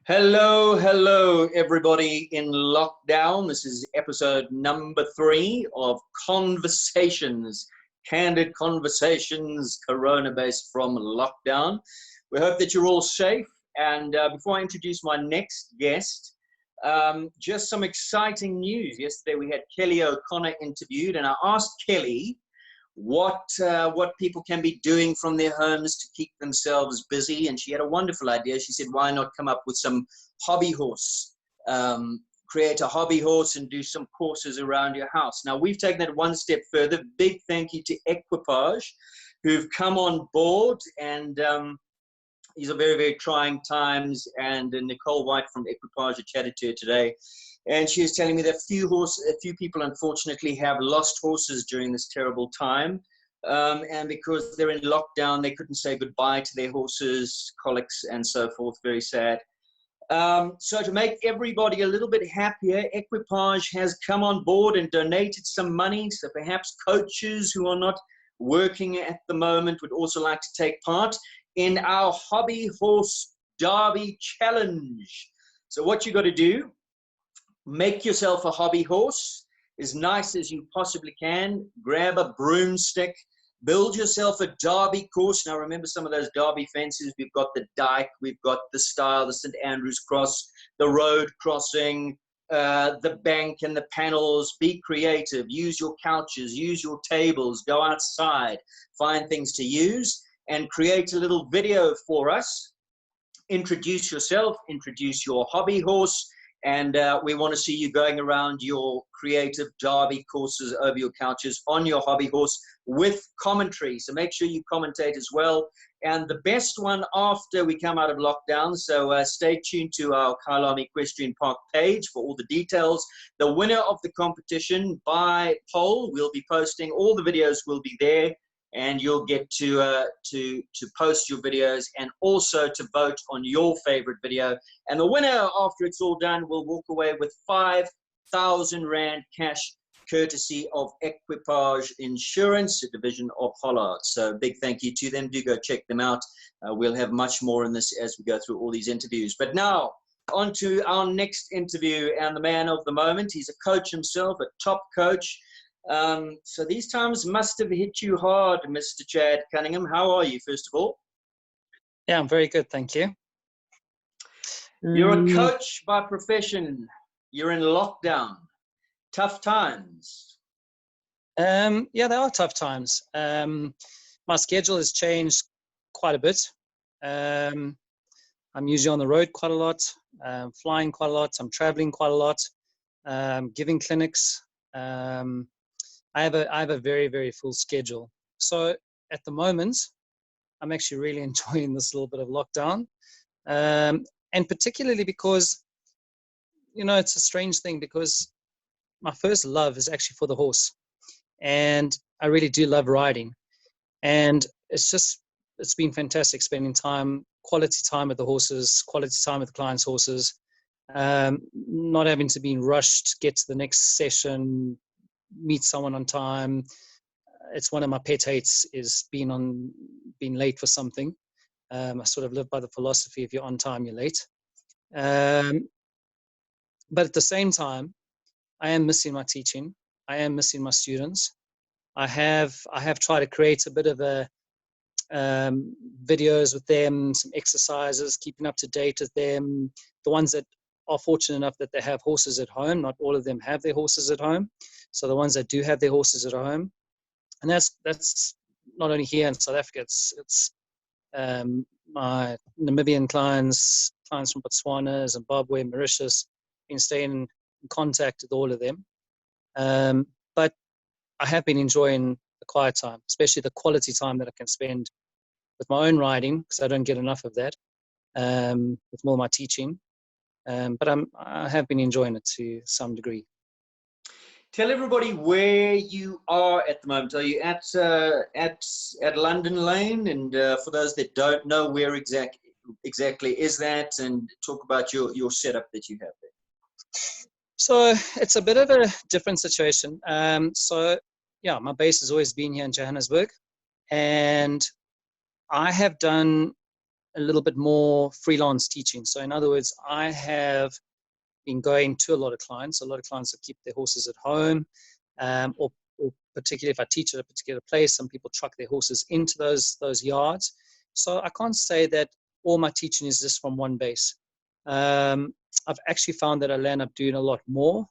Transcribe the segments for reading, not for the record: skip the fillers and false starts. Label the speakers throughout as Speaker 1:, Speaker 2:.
Speaker 1: Hello, everybody in lockdown. This is episode number 3 of Conversations, Candid Conversations, Corona-based from lockdown. We hope that you're all safe. And before I introduce my next guest, just some exciting news. Yesterday we had Kelly O'Connor interviewed, and I asked Kelly what people can be doing from their homes to keep themselves busy, and she had a wonderful idea. She said, why not come up with some hobby horse, create a hobby horse and do some courses around your house. Now we've taken that one step further. Big thank you to Equipage, who've come on board, and these are very, very trying times. And Nicole White from Equipage, I chatted to her today, and she was telling me that a few people unfortunately have lost horses during this terrible time. And because they're in lockdown, they couldn't say goodbye to their horses, colics and so forth. Very sad. So to make everybody a little bit happier, Equipage has come on board and donated some money. So perhaps coaches who are not working at the moment would also like to take part in our Hobby Horse Derby Challenge. So what you got to do, make yourself a hobby horse as nice as you possibly can. Grab a broomstick, build yourself a derby course. Now remember some of those derby fences. We've got the dike, we've got the stile, the St. Andrew's cross, the road crossing, the bank and the panels. Be creative, use your couches, use your tables, go outside, find things to use and create a little video for us. Introduce yourself, introduce your hobby horse, and we want to see you going around your creative derby courses over your couches on your hobby horse with commentary. So make sure you commentate as well. And the best one after we come out of lockdown. So stay tuned to our Kyalami Equestrian Park page for all the details. The winner of the competition by poll, we'll be posting. All the videos will be there. And you'll get to post your videos and also to vote on your favorite video. And the winner, after it's all done, will walk away with 5,000 Rand cash, courtesy of Equipage Insurance, a division of Hollard. So big thank you to them. Do go check them out. We'll have much more in this as we go through all these interviews. But now, on to our next interview and the man of the moment. He's a coach himself, a top coach. So these times must have hit you hard, Mr. Chad Cunningham. How are you, first of all?
Speaker 2: Yeah, I'm very good, thank you.
Speaker 1: You're a coach by profession. You're in lockdown. Tough times.
Speaker 2: Yeah, they are tough times. My schedule has changed quite a bit. I'm usually on the road quite a lot, flying quite a lot. I'm traveling quite a lot, giving clinics. I have a very, very full schedule. So at the moment, I'm actually really enjoying this little bit of lockdown. And particularly because, it's a strange thing because my first love is actually for the horse. And I really do love riding. And it's been fantastic spending quality time with the horses, quality time with the clients' horses, not having to be rushed, get to the next session, meet someone on time. It's one of my pet hates is being late for something. I sort of live by the philosophy, if you're on time, you're late. But at the same time, I am missing my teaching. I am missing my students. I have tried to create a bit of videos with them, some exercises, keeping up to date with them. The ones that are fortunate enough that they have horses at home, not all of them have their horses at home. So the ones that do have their horses at home, and that's not only here in South Africa. It's my Namibian clients from Botswana, Zimbabwe, Mauritius. Been staying in contact with all of them, but I have been enjoying the quiet time, especially the quality time that I can spend with my own riding, because I don't get enough of that. With more of my teaching, but I have been enjoying it to some degree.
Speaker 1: Tell everybody where you are at the moment. Are you at London Lane? And for those that don't know, where exactly is that? And talk about your setup that you have there.
Speaker 2: So it's a bit of a different situation. So yeah, my base has always been here in Johannesburg, and I have done a little bit more freelance teaching. So in other words, I have been going to a lot of clients. A lot of clients that keep their horses at home, or particularly if I teach at a particular place, some people truck their horses into those yards. So I can't say that all my teaching is just from one base. I've actually found that I land up doing a lot more.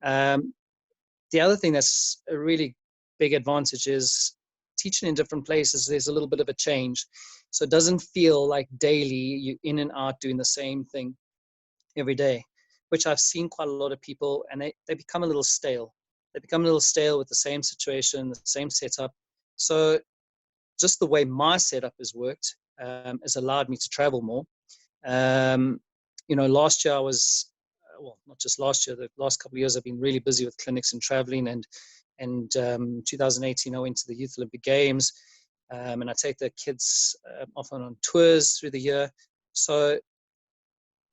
Speaker 2: The other thing that's a really big advantage is teaching in different places. There's a little bit of a change. So it doesn't feel like daily you're in and out doing the same thing every day, which I've seen quite a lot of people, and they become a little stale. They become a little stale with the same situation, the same setup. So just the way my setup has worked has allowed me to travel more. Last year I was, well, not just last year, the last couple of years I've been really busy with clinics and traveling. And 2018 I went to the Youth Olympic Games, and I take the kids often on tours through the year. So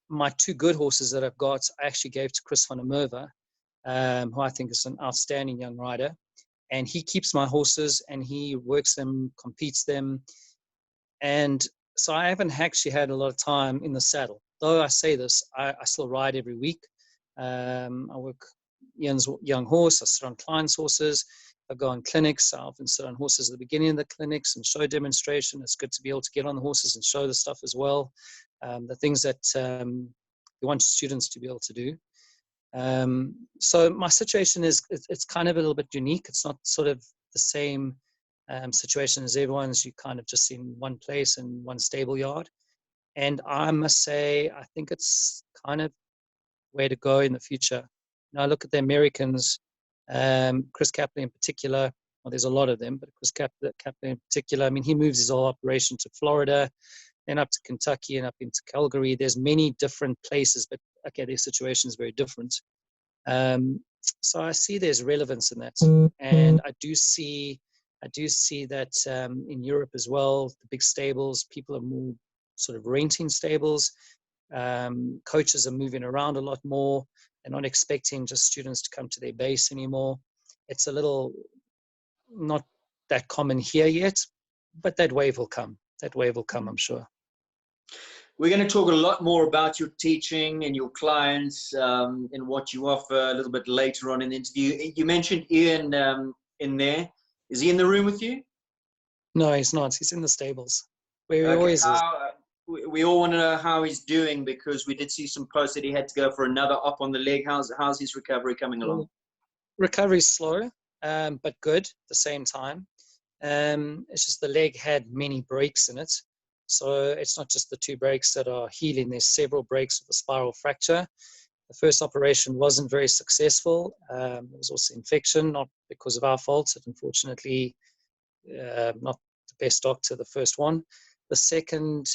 Speaker 2: my two good horses that I've got, I actually gave to Chris van der Merwe, who I think is an outstanding young rider. And he keeps my horses and he works them, competes them. And so I haven't actually had a lot of time in the saddle. Though I say this, I still ride every week. I work Ian's young horse. I sit on clients' horses. I go on clinics. I often sit on horses at the beginning of the clinics and show demonstration. It's good to be able to get on the horses and show the stuff as well. The things that you want your students to be able to do. So my situation is, it's kind of a little bit unique. It's not sort of the same situation as everyone's. You kind of just in one place and one stable yard. And I must say, I think it's kind of way to go in the future. Now I look at the Americans, Chris Capley in particular. Well, there's a lot of them, but Chris Capley in particular, I mean, he moves his whole operation to Florida, then up to Kentucky and up into Calgary. There's many different places, but okay, their situation is very different. So I see there's relevance in that. And I do see that in Europe as well, the big stables, people are more sort of renting stables. Coaches are moving around a lot more. They're not expecting just students to come to their base anymore. It's a little not that common here yet, but that wave will come. That wave will come, I'm sure.
Speaker 1: We're going to talk a lot more about your teaching and your clients and what you offer a little bit later on in the interview. You mentioned Ian in there. Is he in the room with you?
Speaker 2: No, he's not. He's in the stables. Where he
Speaker 1: Okay.
Speaker 2: always is.
Speaker 1: We all want to know how he's doing, because we did see some posts that he had to go for another op on the leg. How's his recovery coming along?
Speaker 2: Recovery's slow, but good at the same time. It's just the leg had many breaks in it. So it's not just the two breaks that are healing. There's several breaks with a spiral fracture. The first operation wasn't very successful. There was also infection, not because of our fault. It unfortunately, not the best doctor, the first one. The second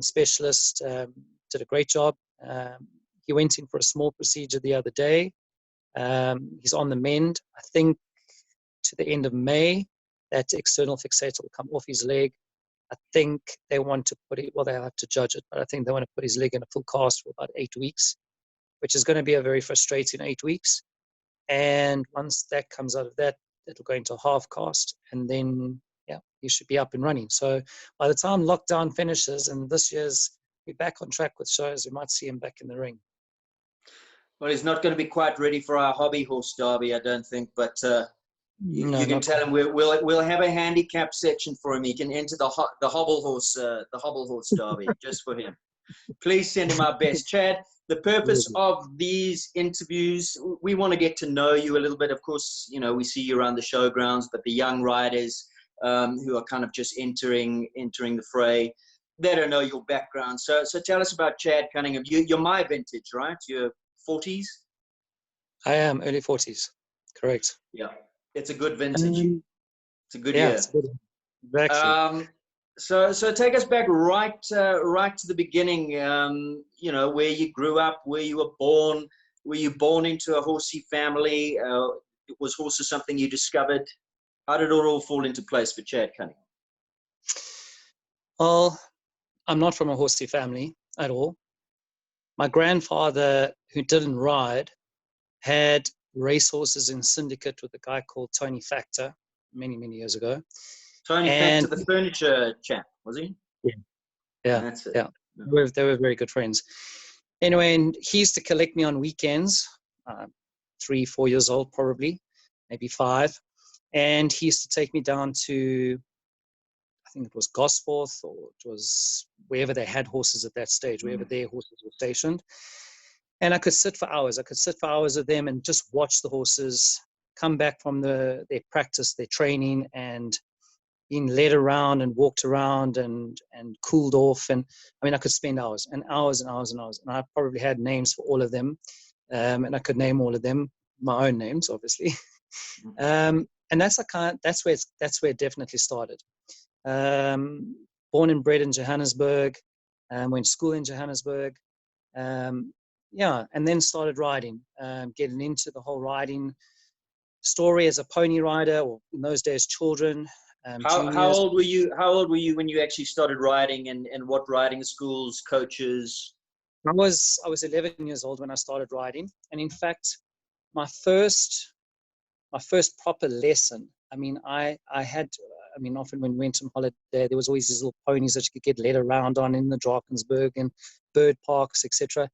Speaker 2: specialist did a great job. He went in for a small procedure the other day. He's on the mend. I think to the end of May, that external fixator will come off his leg. I think they want to put it, well, they'll have to judge it, but I think they want to put his leg in a full cast for about 8 weeks, which is going to be a very frustrating 8 weeks. And once that comes out of that, it'll go into a half cast, and then, yeah, he should be up and running. So by the time lockdown finishes and this year's we're back on track with shows, we might see him back in the ring.
Speaker 1: Well, he's not going to be quite ready for our hobby horse derby, I don't think, but you can tell him we'll have a handicap section for him. He can enter the hobble horse derby just for him. Please send him our best. Chad, the purpose of these interviews, we want to get to know you a little bit. Of course, we see you around the showgrounds, but the young riders who are kind of just entering the fray, they don't know your background. So tell us about Chad Cunningham. You're my vintage, right? You're 40s?
Speaker 2: I am early 40s, correct.
Speaker 1: Yeah. It's a good vintage. It's a good
Speaker 2: year.
Speaker 1: It's
Speaker 2: good. Exactly.
Speaker 1: So take us back right to the beginning. Where you grew up, where you were born. Were you born into a horsey family? Was horses something you discovered? How did it all fall into place for Chad Cunningham?
Speaker 2: Well, I'm not from a horsey family at all. My grandfather, who didn't ride, had racehorses in syndicate with a guy called Tony Factor many, many years ago.
Speaker 1: Tony Factor, the furniture chap, was he?
Speaker 2: Yeah. Yeah,
Speaker 1: That's it.
Speaker 2: yeah. They were very good friends. Anyway, and he used to collect me on weekends, 3, 4 years old, probably, maybe 5. And he used to take me down to, I think it was Gosforth, or it was wherever they had horses at that stage, wherever their horses were stationed. And I could sit for hours. I could sit for hours with them and just watch the horses come back from their practice, their training, and being led around and walked around and cooled off. And I mean, I could spend hours and hours and hours and hours. And I probably had names for all of them. And I could name all of them, my own names, obviously. And that's where it definitely started. Born and bred in Johannesburg, went to school in Johannesburg. Yeah, and then started riding, getting into the whole riding story as a pony rider, or in those days, children,
Speaker 1: How
Speaker 2: juniors.
Speaker 1: old were you? How old were you when you actually started riding, and what riding schools, coaches?
Speaker 2: I was 11 years old when I started riding, and in fact, my first proper lesson. I mean, I had. I mean, often when we went on holiday, there was always these little ponies that you could get led around on in the Drakensberg and bird parks, etc.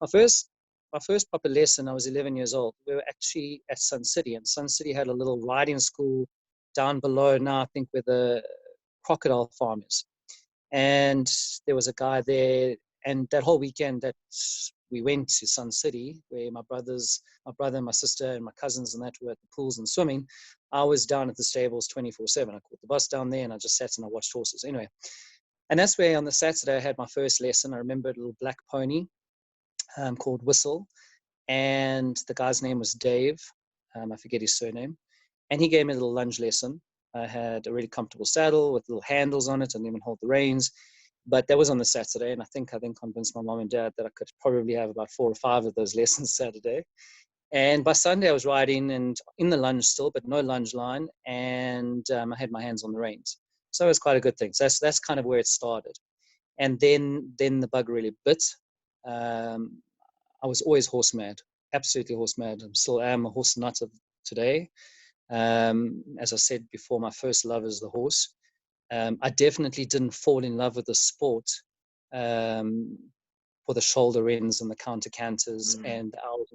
Speaker 2: My first proper lesson, I was 11 years old. We were actually at Sun City, and Sun City had a little riding school down below now, I think, where the crocodile farm is. And there was a guy there, and that whole weekend that we went to Sun City, where my brother, my sister, and my cousins and that were at the pools and swimming, I was down at the stables 24/7. I caught the bus down there, and I just sat and I watched horses. Anyway, and that's where on the Saturday I had my first lesson. I remember a little black pony called Whistle, and the guy's name was Dave. I forget his surname. And he gave me a little lunge lesson. I had a really comfortable saddle with little handles on it and even hold the reins. But that was on the Saturday, and I think convinced my mom and dad that I could probably have about 4 or 5 of those lessons Saturday. And by Sunday, I was riding and in the lunge still, but no lunge line, and I had my hands on the reins. So it was quite a good thing. So that's kind of where it started. And then the bug really bit. I was always horse mad, absolutely horse mad. I still am a horse nut of today. As I said before, my first love is the horse. I definitely didn't fall in love with the sport for the shoulder ends and the counter canters and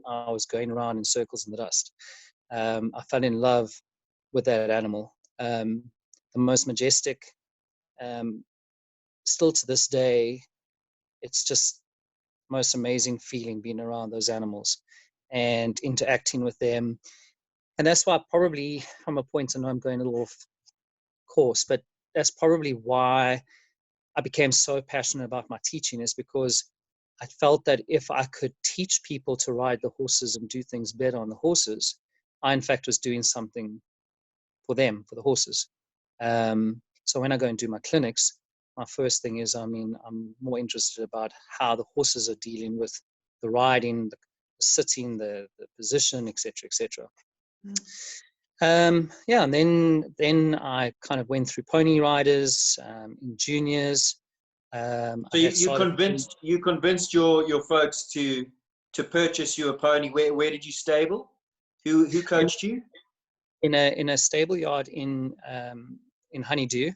Speaker 2: hours going around in circles in the dust. I fell in love with that animal. The most majestic, still to this day, it's just most amazing feeling being around those animals and interacting with them. And that's why probably from a point, I know I'm going a little off course, but that's probably why I became so passionate about my teaching, is because I felt that if I could teach people to ride the horses and do things better on the horses, I in fact was doing something for them, for the horses. So when I go and do my clinics, my first thing is, I mean, I'm more interested about how the horses are dealing with the riding, the sitting, the position, etc., etc. Yeah, and then I kind of went through pony riders in juniors.
Speaker 1: So
Speaker 2: I had started.
Speaker 1: you convinced your folks to purchase you a pony. Where did you stable? Who coached you?
Speaker 2: In a stable yard in Honeydew.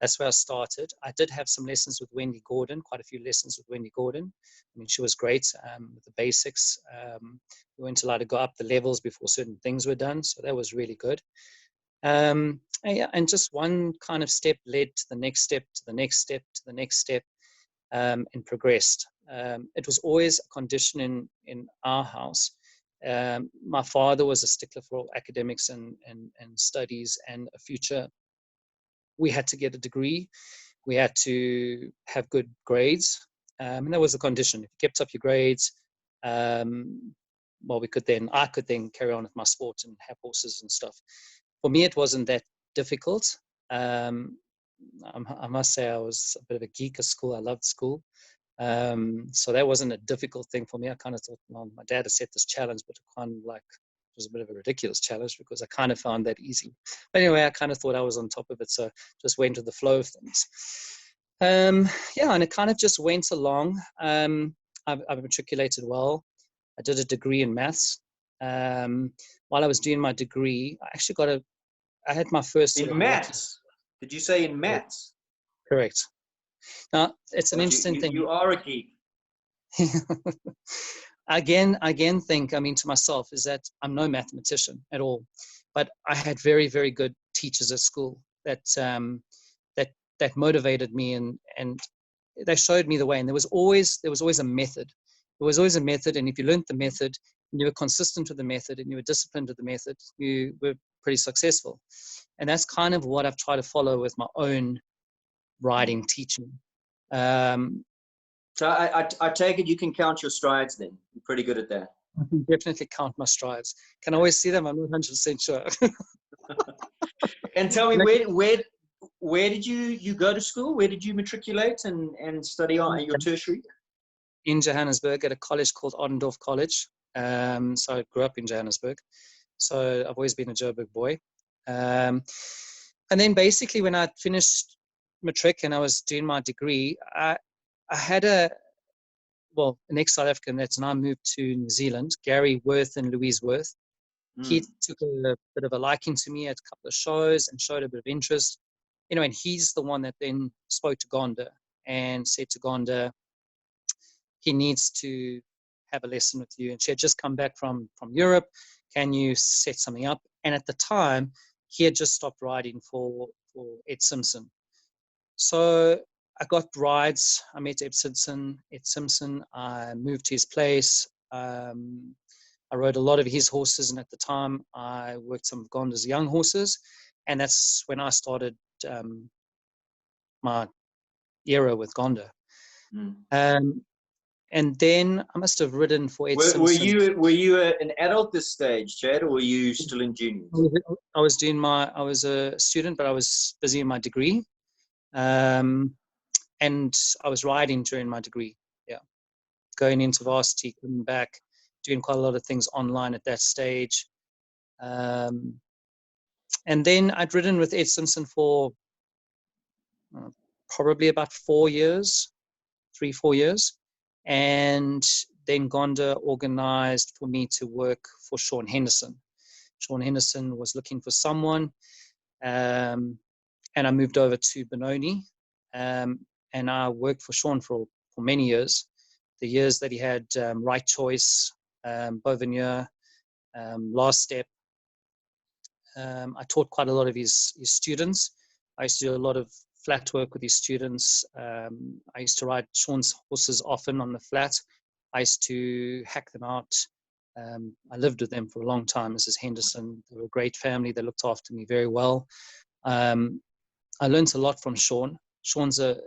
Speaker 2: That's where I started. I did have some lessons with Wendy Gordon, quite a few lessons with Wendy Gordon. I mean, she was great with the basics. We weren't allowed to go up the levels before certain things were done, so that was really good. And just one kind of step led to the next step, to the next step, to the next step, and progressed. It was always a condition in our house. My father was a stickler for academics and studies and a future. We had to get a degree. We had to have good grades. And that was the condition. If you kept up your grades, well, I could then carry on with my sport and have horses and stuff. For me, it wasn't that difficult. I must say I was a bit of a geek at school. I loved school. So that wasn't a difficult thing for me. I kind of thought, well, my dad has set this challenge, but it was a bit of a ridiculous challenge because I kind of found that easy. But anyway, I kind of thought I was on top of it, so just went with the flow of things. Yeah, and it kind of just went along. I've matriculated well. I did a degree in maths. While I was doing my degree, I had my first sort
Speaker 1: In
Speaker 2: of lucky.
Speaker 1: maths? Did you say in maths?
Speaker 2: Correct. Now, it's an
Speaker 1: But
Speaker 2: interesting thing.
Speaker 1: you are a geek.
Speaker 2: Again, think, I mean, to myself, is that I'm no mathematician at all, but I had very, very good teachers at school that that motivated me, and they showed me the way. And there was always a method. There was always a method, and if you learned the method, and you were consistent with the method, and you were disciplined with the method, you were pretty successful. And that's kind of what I've tried to follow with my own writing teaching.
Speaker 1: So I take it you can count your strides then. You're pretty good at that.
Speaker 2: I can definitely count my strides. Can I always see them? I'm not 100% sure.
Speaker 1: And tell me, where did you go to school? Where did you matriculate and study on your tertiary?
Speaker 2: In Johannesburg at a college called Ottendorf College. So I grew up in Johannesburg. So I've always been a Joburg boy. And then basically when I finished matric and I was doing my degree, I had an ex-South African that's now moved to New Zealand, Gary Worth and Louise Worth. He took a bit of a liking to me at a couple of shows and showed a bit of interest. And he's the one that then spoke to Gonda and said to Gonda, he needs to have a lesson with you. And she had just come back from Europe. Can you set something up? And at the time, he had just stopped riding for Ed Simpson. So I got rides. I met Ed Simpson. I moved to his place. I rode a lot of his horses, and at the time, I worked some of Gonda's young horses. And that's when I started my era with Gonda. And then I must have ridden for Ed Simpson.
Speaker 1: Were you an adult this stage, Chad, or were you still in juniors?
Speaker 2: I was a student, but I was busy in my degree. And I was riding during my degree. Yeah. Going into varsity, coming back, doing quite a lot of things online at that stage. And then I'd ridden with Ed Simpson for probably about 4 years, 3-4 years. And then Gonda organized for me to work for Sean Henderson. Sean Henderson was looking for someone, and I moved over to Benoni, and I worked for Sean for many years. The years that he had Right Choice, Bovenier, Last Step. I taught quite a lot of his students. I used to do a lot of flat work with his students. I used to ride Sean's horses often on the flat. I used to hack them out. I lived with them for a long time, Mrs. Henderson. They were a great family. They looked after me very well. I learned a lot from Sean. Sean's a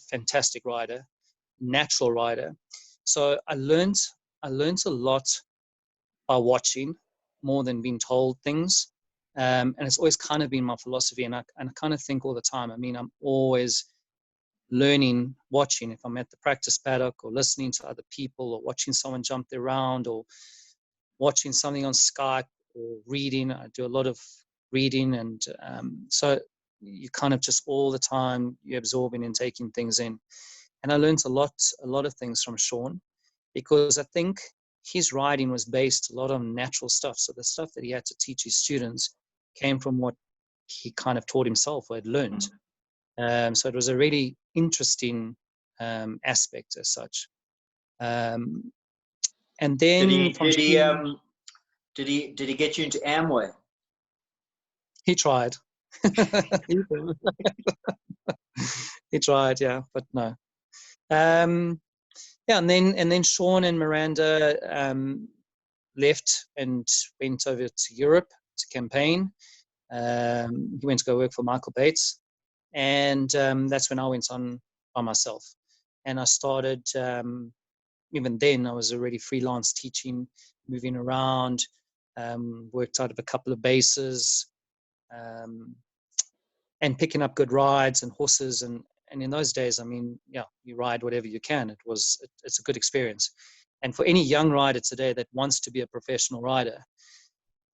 Speaker 2: fantastic rider, natural rider. So I learned a lot by watching more than being told things. And it's always kind of been my philosophy. And I kind of think all the time, I mean, I'm always learning, watching. If I'm at the practice paddock or listening to other people or watching someone jump their round or watching something on Skype or reading, I do a lot of reading. And so you kind of just all the time, you're absorbing and taking things in. And I learned a lot of things from Sean, because I think his riding was based a lot on natural stuff. So the stuff that he had to teach his students came from what he kind of taught himself or had learned. So it was a really interesting aspect as such. And then
Speaker 1: did he get you into Amway?
Speaker 2: He tried. He tried, yeah, but no. Yeah, and then Sean and Miranda left and went over to Europe to campaign. He went to go work for Michael Bates, and that's when I went on by myself. And I started, even then, I was already freelance teaching, moving around, worked out of a couple of bases, and picking up good rides and horses. And in those days, I mean, yeah, you ride whatever you can. It's a good experience. And for any young rider today that wants to be a professional rider,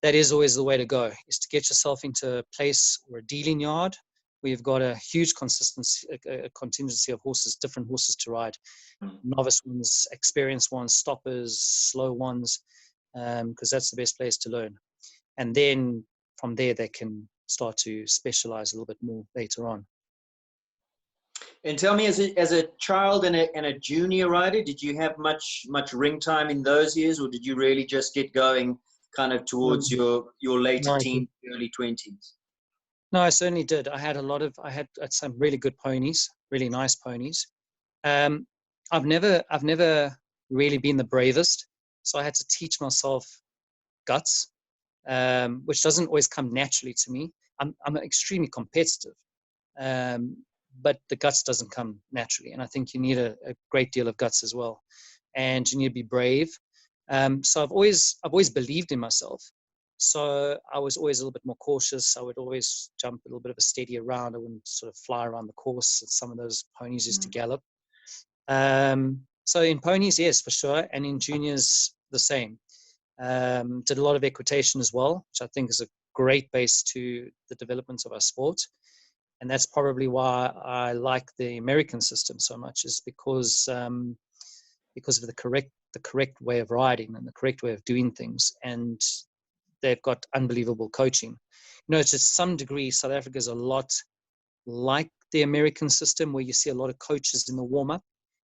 Speaker 2: that is always the way to go, is to get yourself into a place or a dealing yard where you've got a huge contingency of horses, different horses to ride, novice ones, experienced ones, stoppers, slow ones, because that's the best place to learn. And then from there, they can start to specialize a little bit more later on.
Speaker 1: And tell me, as a child and a junior rider, did you have much ring time in those years, or did you really just get going kind of towards your later
Speaker 2: No, I did.
Speaker 1: teens, early 20s?
Speaker 2: No, I certainly did. I had some really good ponies, really nice ponies. Um, I've never really been the bravest, so I had to teach myself guts, which doesn't always come naturally to me. I'm extremely competitive, um, but the guts doesn't come naturally, and I think you need a great deal of guts as well, and you need to be brave. So I've always believed in myself. So I was always a little bit more cautious. I would always jump a little bit of a steadier round. I wouldn't sort of fly around the course. Some of those ponies used to gallop. So in ponies, yes, for sure, and in juniors, the same. Did a lot of equitation as well, which I think is a great base to the development of our sport. And that's probably why I like the American system so much, is because of the correct way of riding and the correct way of doing things, and they've got unbelievable coaching. To some degree, South Africa is a lot like the American system, where you see a lot of coaches in the warm-up.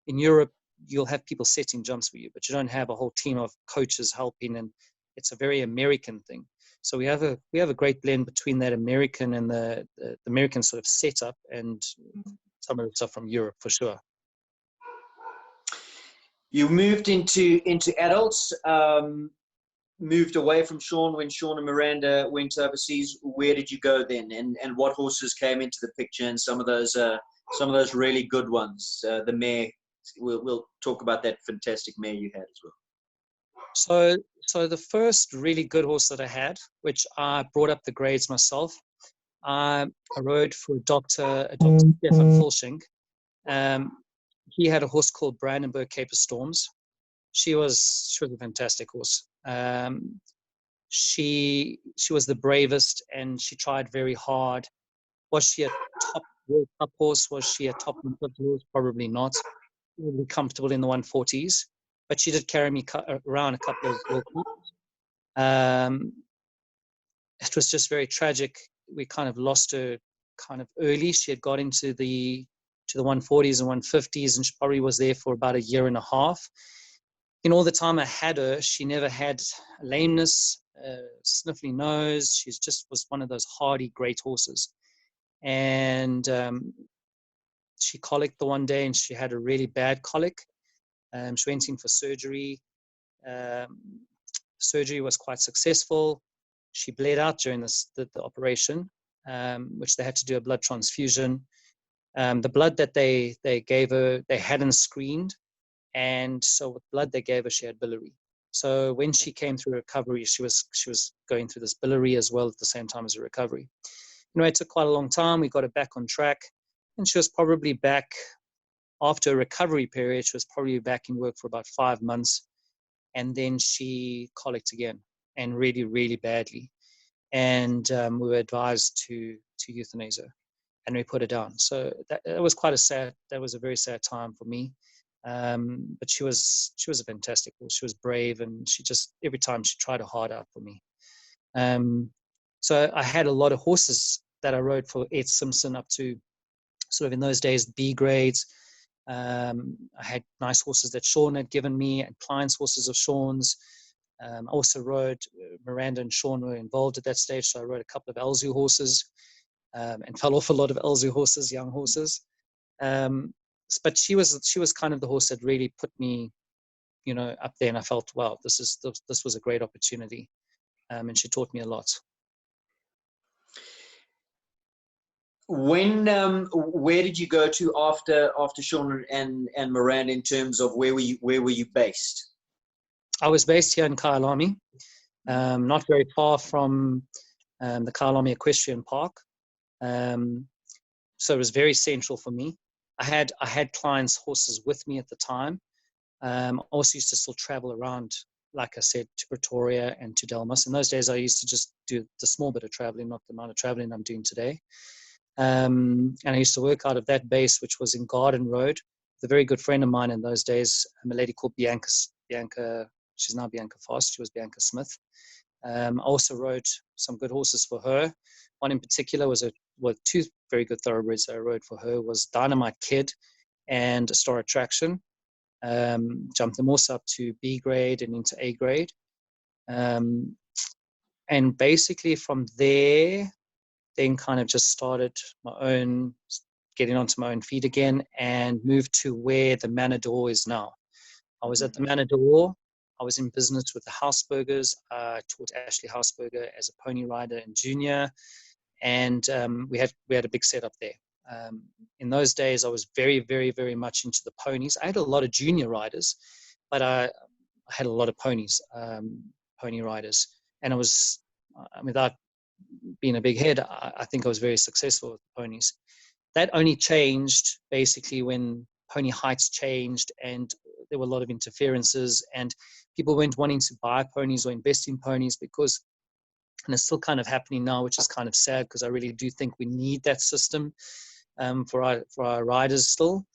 Speaker 2: In Europe, you'll have people setting jumps for you, but you don't have a whole team of coaches helping, and it's a very American thing. So we have a great blend between that American and the American sort of setup, and some of the stuff from Europe for sure.
Speaker 1: You moved into adults, moved away from Sean when Sean and Miranda went overseas. Where did you go then, and what horses came into the picture, and some of those really good ones? The mare, we'll talk about that fantastic mare you had as well.
Speaker 2: So the first really good horse that I had, which I brought up the grades myself, I rode for Dr. Stefan Fulsching. He had a horse called Brandenburg Cape of Storms. She was a fantastic horse. She was the bravest, and she tried very hard. Was she a top World Cup horse? Was she a top 150 horse? Probably not. Really comfortable in the 140s, but she did carry me around a couple of World Cups. It was just very tragic. We kind of lost her kind of early. She had got into the 140s and 150s, and she probably was there for about a year and a half. In all the time I had her, she never had a lameness, sniffly nose. She just was one of those hardy, great horses. And she colicked the one day, and she had a really bad colic. She went in for surgery. Surgery was quite successful. She bled out during the operation, which they had to do a blood transfusion. The blood that they gave her, they hadn't screened. And so with blood they gave her, she had biliary. So when she came through recovery, she was going through this biliary as well at the same time as her recovery. It took quite a long time. We got her back on track, and she was probably back after a recovery period. She was probably back in work for about 5 months, and then she colicked again, and really, really badly. And we were advised to euthanize her, and we put her down. So that was a very sad time for me. But she was a fantastic horse. She was brave, and she just, every time she tried her heart out for me. So I had a lot of horses that I rode for Ed Simpson up to sort of in those days B grades. I had nice horses that Sean had given me, and clients' horses of Sean's. I also rode, Miranda and Sean were involved at that stage, so I rode a couple of Elzu horses, and fell off a lot of Elzu horses, young horses. But she was kind of the horse that really put me, up there, and I felt, wow, this was a great opportunity, and she taught me a lot.
Speaker 1: Where did you go to after Sean and Miranda, in terms of where were you based?
Speaker 2: I was based here in Kyalami, not very far from the Kyalami Equestrian Park. So it was very central for me. I had clients' horses with me at the time. I also used to still travel around, like I said, to Pretoria and to Delmas. In those days, I used to just do the small bit of traveling, not the amount of traveling I'm doing today. And I used to work out of that base, which was in Garden Road, with a very good friend of mine in those days, a lady called Bianca. She's now Bianca Fast. She was Bianca Smith. I also rode some good horses for her. One in particular was two very good thoroughbreds I rode for her was Dynamite Kid and a Star Attraction. Jumped them also up to B grade and into A grade. And basically from there, then kind of just started getting onto my own feet again and moved to where the Manor Door is now. I was at the Manor Door. I was in business with the Hausbergers. I taught Ashley Hausberger as a pony rider in junior, and we had a big setup there. In those days, I was very, very, very much into the ponies. I had a lot of junior riders, but I had a lot of ponies, pony riders, and without being a big head, I think I was very successful with ponies. That only changed basically when pony heights changed and there were a lot of interferences and people weren't wanting to buy ponies or invest in ponies because, and it's still kind of happening now, which is kind of sad because I really do think we need that system for our riders still.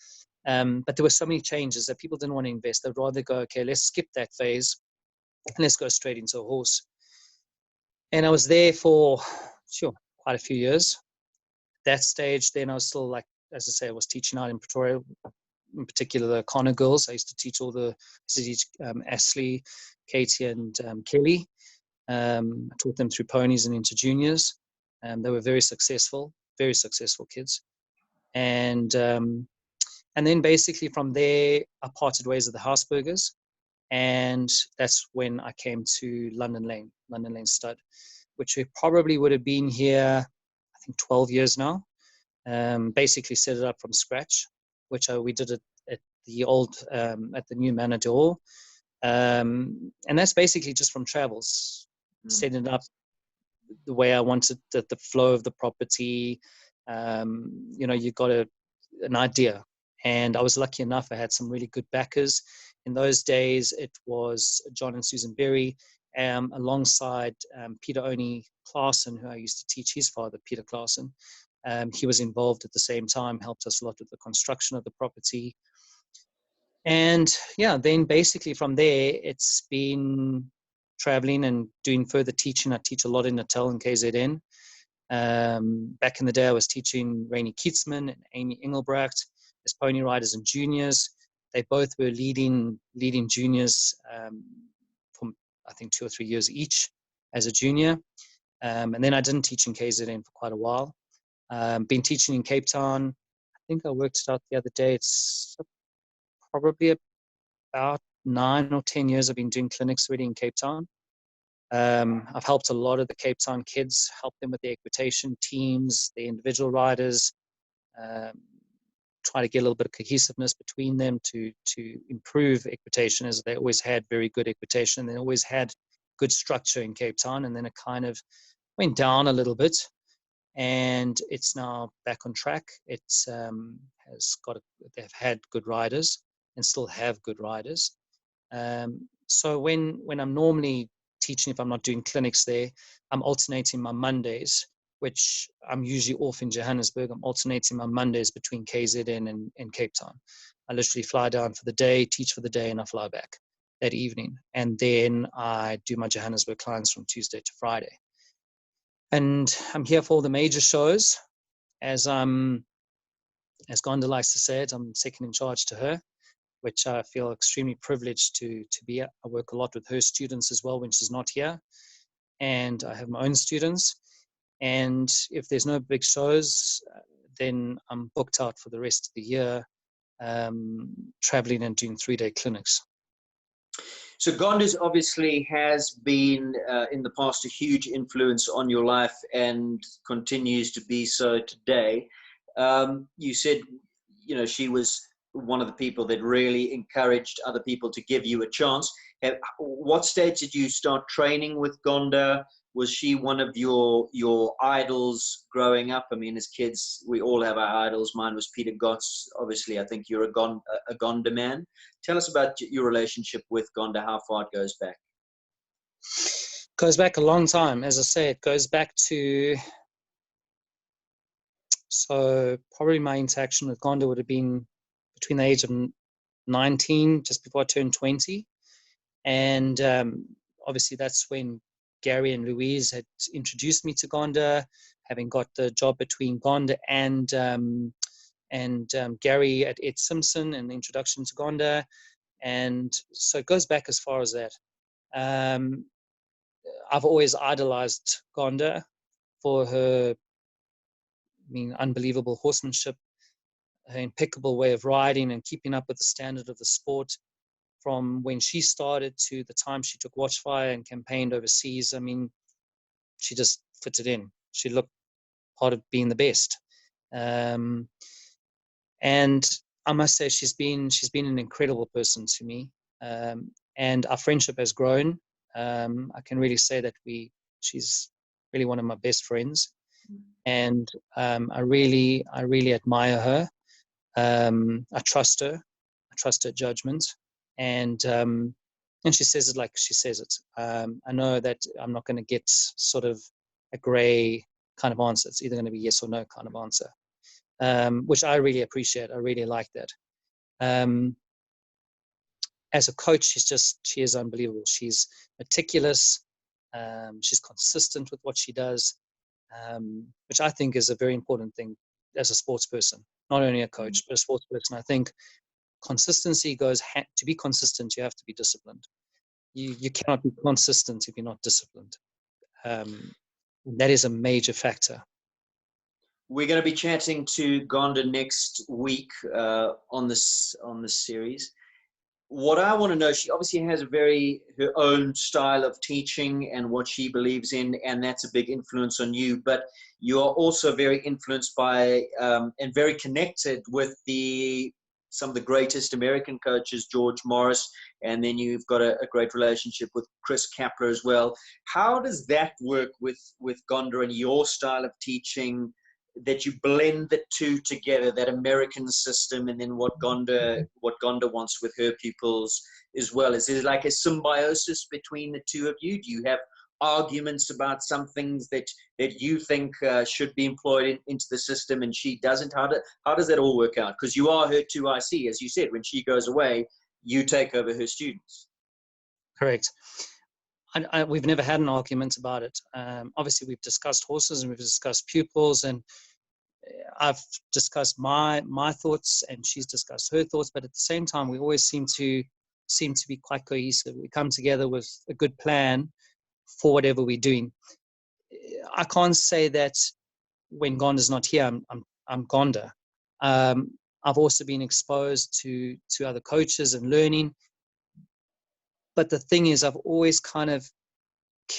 Speaker 2: But there were so many changes that people didn't want to invest. They'd rather go, okay, let's skip that phase and let's go straight into a horse. And I was there for, quite a few years. That stage, then I was still, like, as I say, I was teaching out in Pretoria, in particular the Connor girls. I used to teach Ashley, Katie, and Kelly. I taught them through ponies and into juniors. They were very successful kids. And then basically from there, I parted ways with the Hausbergers. And that's when I came to London Lane Stud, which we probably would have been here, I think 12 years now. Basically set it up from scratch, which we did it at the new Manor Door. And that's basically just from travels, setting it up the way I wanted, the flow of the property. You got an idea. And I was lucky enough, I had some really good backers. In those days, it was John and Susan Berry, alongside Peter Oni Claassen, who I used to teach, his father, Peter Claassen. He was involved at the same time, helped us a lot with the construction of the property. And then basically from there, it's been traveling and doing further teaching. I teach a lot in Natal and KZN. Back in the day, I was teaching Rainey Kietzman and Amy Engelbrecht as pony riders and juniors. They both were leading juniors for, I think, 2 or 3 years each as a junior. And then I didn't teach in KZN for quite a while. Been teaching in Cape Town. I think I worked it out the other day. It's probably about 9 or 10 years I've been doing clinics already in Cape Town. I've helped a lot of the Cape Town kids, helped them with the equitation teams, the individual riders, try to get a little bit of cohesiveness between them to improve equitation, as they always had very good equitation. They always had good structure in Cape Town, and then it kind of went down a little bit, and it's now back on track. It's they've had good riders and still have good riders. So when I'm normally teaching, if I'm not doing clinics there, I'm alternating my Mondays, which I'm usually off in Johannesburg. I'm alternating my Mondays between KZN and Cape Town. I literally fly down for the day, teach for the day, and I fly back that evening. And then I do my Johannesburg clients from Tuesday to Friday. And I'm here for all the major shows. As Gonda likes to say it, I'm second in charge to her, which I feel extremely privileged to be at. I work a lot with her students as well when she's not here. And I have my own students. And if there's no big shows, then I'm booked out for the rest of the year, traveling and doing 3-day clinics.
Speaker 1: So Gonda's obviously has been in the past a huge influence on your life and continues to be so today. You said, she was one of the people that really encouraged other people to give you a chance. At what stage did you start training with Gonda? Was she one of your idols growing up? I mean, as kids, we all have our idols. Mine was Peter Gotts. Obviously, I think you're a Gonda man. Tell us about your relationship with Gonda, how far it goes back.
Speaker 2: Goes back a long time. As I say, it goes back to, so probably my interaction with Gonda would have been between the age of 19, just before I turned 20. And obviously that's when Gary and Louise had introduced me to Gonda, having got the job between Gonda and Gary at Ed Simpson and the introduction to Gonda. And so it goes back as far as that. I've always idolized Gonda for her, unbelievable horsemanship, her impeccable way of riding and keeping up with the standard of the sport from when she started to the time she took Watchfire and campaigned overseas. She just fitted in. She looked part of being the best. And I must say she's been an incredible person to me. And our friendship has grown. I can really say that she's really one of my best friends. And I really admire her. I trust her. I trust her judgment, and she says it like she says it. I know that I'm not going to get sort of a grey kind of answer. It's either going to be yes or no kind of answer, which I really appreciate. I really like that. As a coach, she is unbelievable. She's meticulous. She's consistent with what she does, which I think is a very important thing as a sports person, not only a coach, but a sports person. I think consistency goes to be consistent. You have to be disciplined. You cannot be consistent if you're not disciplined. That is a major factor.
Speaker 1: We're going to be chatting to Gonda next week on this series. What I want to know, she obviously has her own style of teaching and what she believes in, and that's a big influence on you. But you are also very influenced by and very connected with some of the greatest American coaches, George Morris, and then you've got a great relationship with Chris Kapler as well. How does that work with Gonda and your style of teaching, that you blend the two together, that American system and then what Gonda wants with her pupils as well? Is there like a symbiosis between the two of you? Do you have arguments about some things that you think should be employed into the system and she doesn't? How does that all work out? Because you are her 2IC, as you said. When she goes away, you take over her students.
Speaker 2: Correct. We've never had an argument about it. Obviously, we've discussed horses and we've discussed pupils, and I've discussed my thoughts and she's discussed her thoughts. But at the same time, we always seem to be quite cohesive. We come together with a good plan for whatever we're doing. I can't say that when Gonda's not here, I'm Gonda. I've also been exposed to other coaches and learning. But the thing is, I've always kind of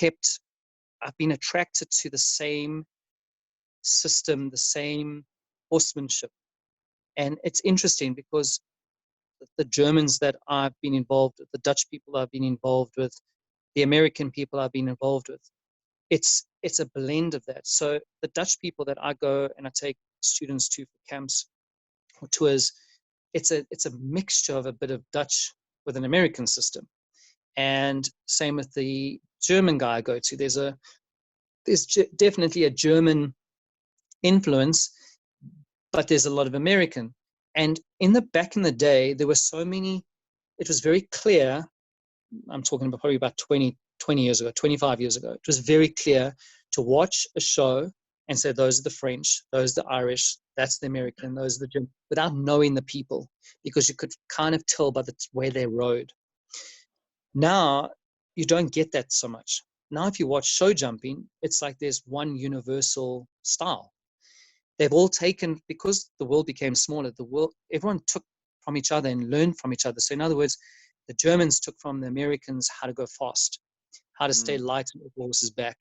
Speaker 2: I've been attracted to the same system, the same horsemanship. And it's interesting because the Germans that I've been involved with, the Dutch people I've been involved with, the American people I've been involved with, it's a blend of that. So the Dutch people that I go and I take students to for camps or tours, it's a mixture of a bit of Dutch with an American system. And same with the German guy I go to. There's definitely a German influence, but there's a lot of American. And back in the day, there were so many. It was very clear. I'm talking about probably about 20 years ago, 25 years ago. It was very clear to watch a show and say, those are the French, those are the Irish, that's the American, those are the German, without knowing the people, because you could kind of tell by the way they rode. Now, you don't get that so much. Now, if you watch show jumping, it's like there's one universal style. They've all taken, because the world became smaller, everyone took from each other and learned from each other. So in other words, the Germans took from the Americans how to go fast, how to stay light and put the horses back.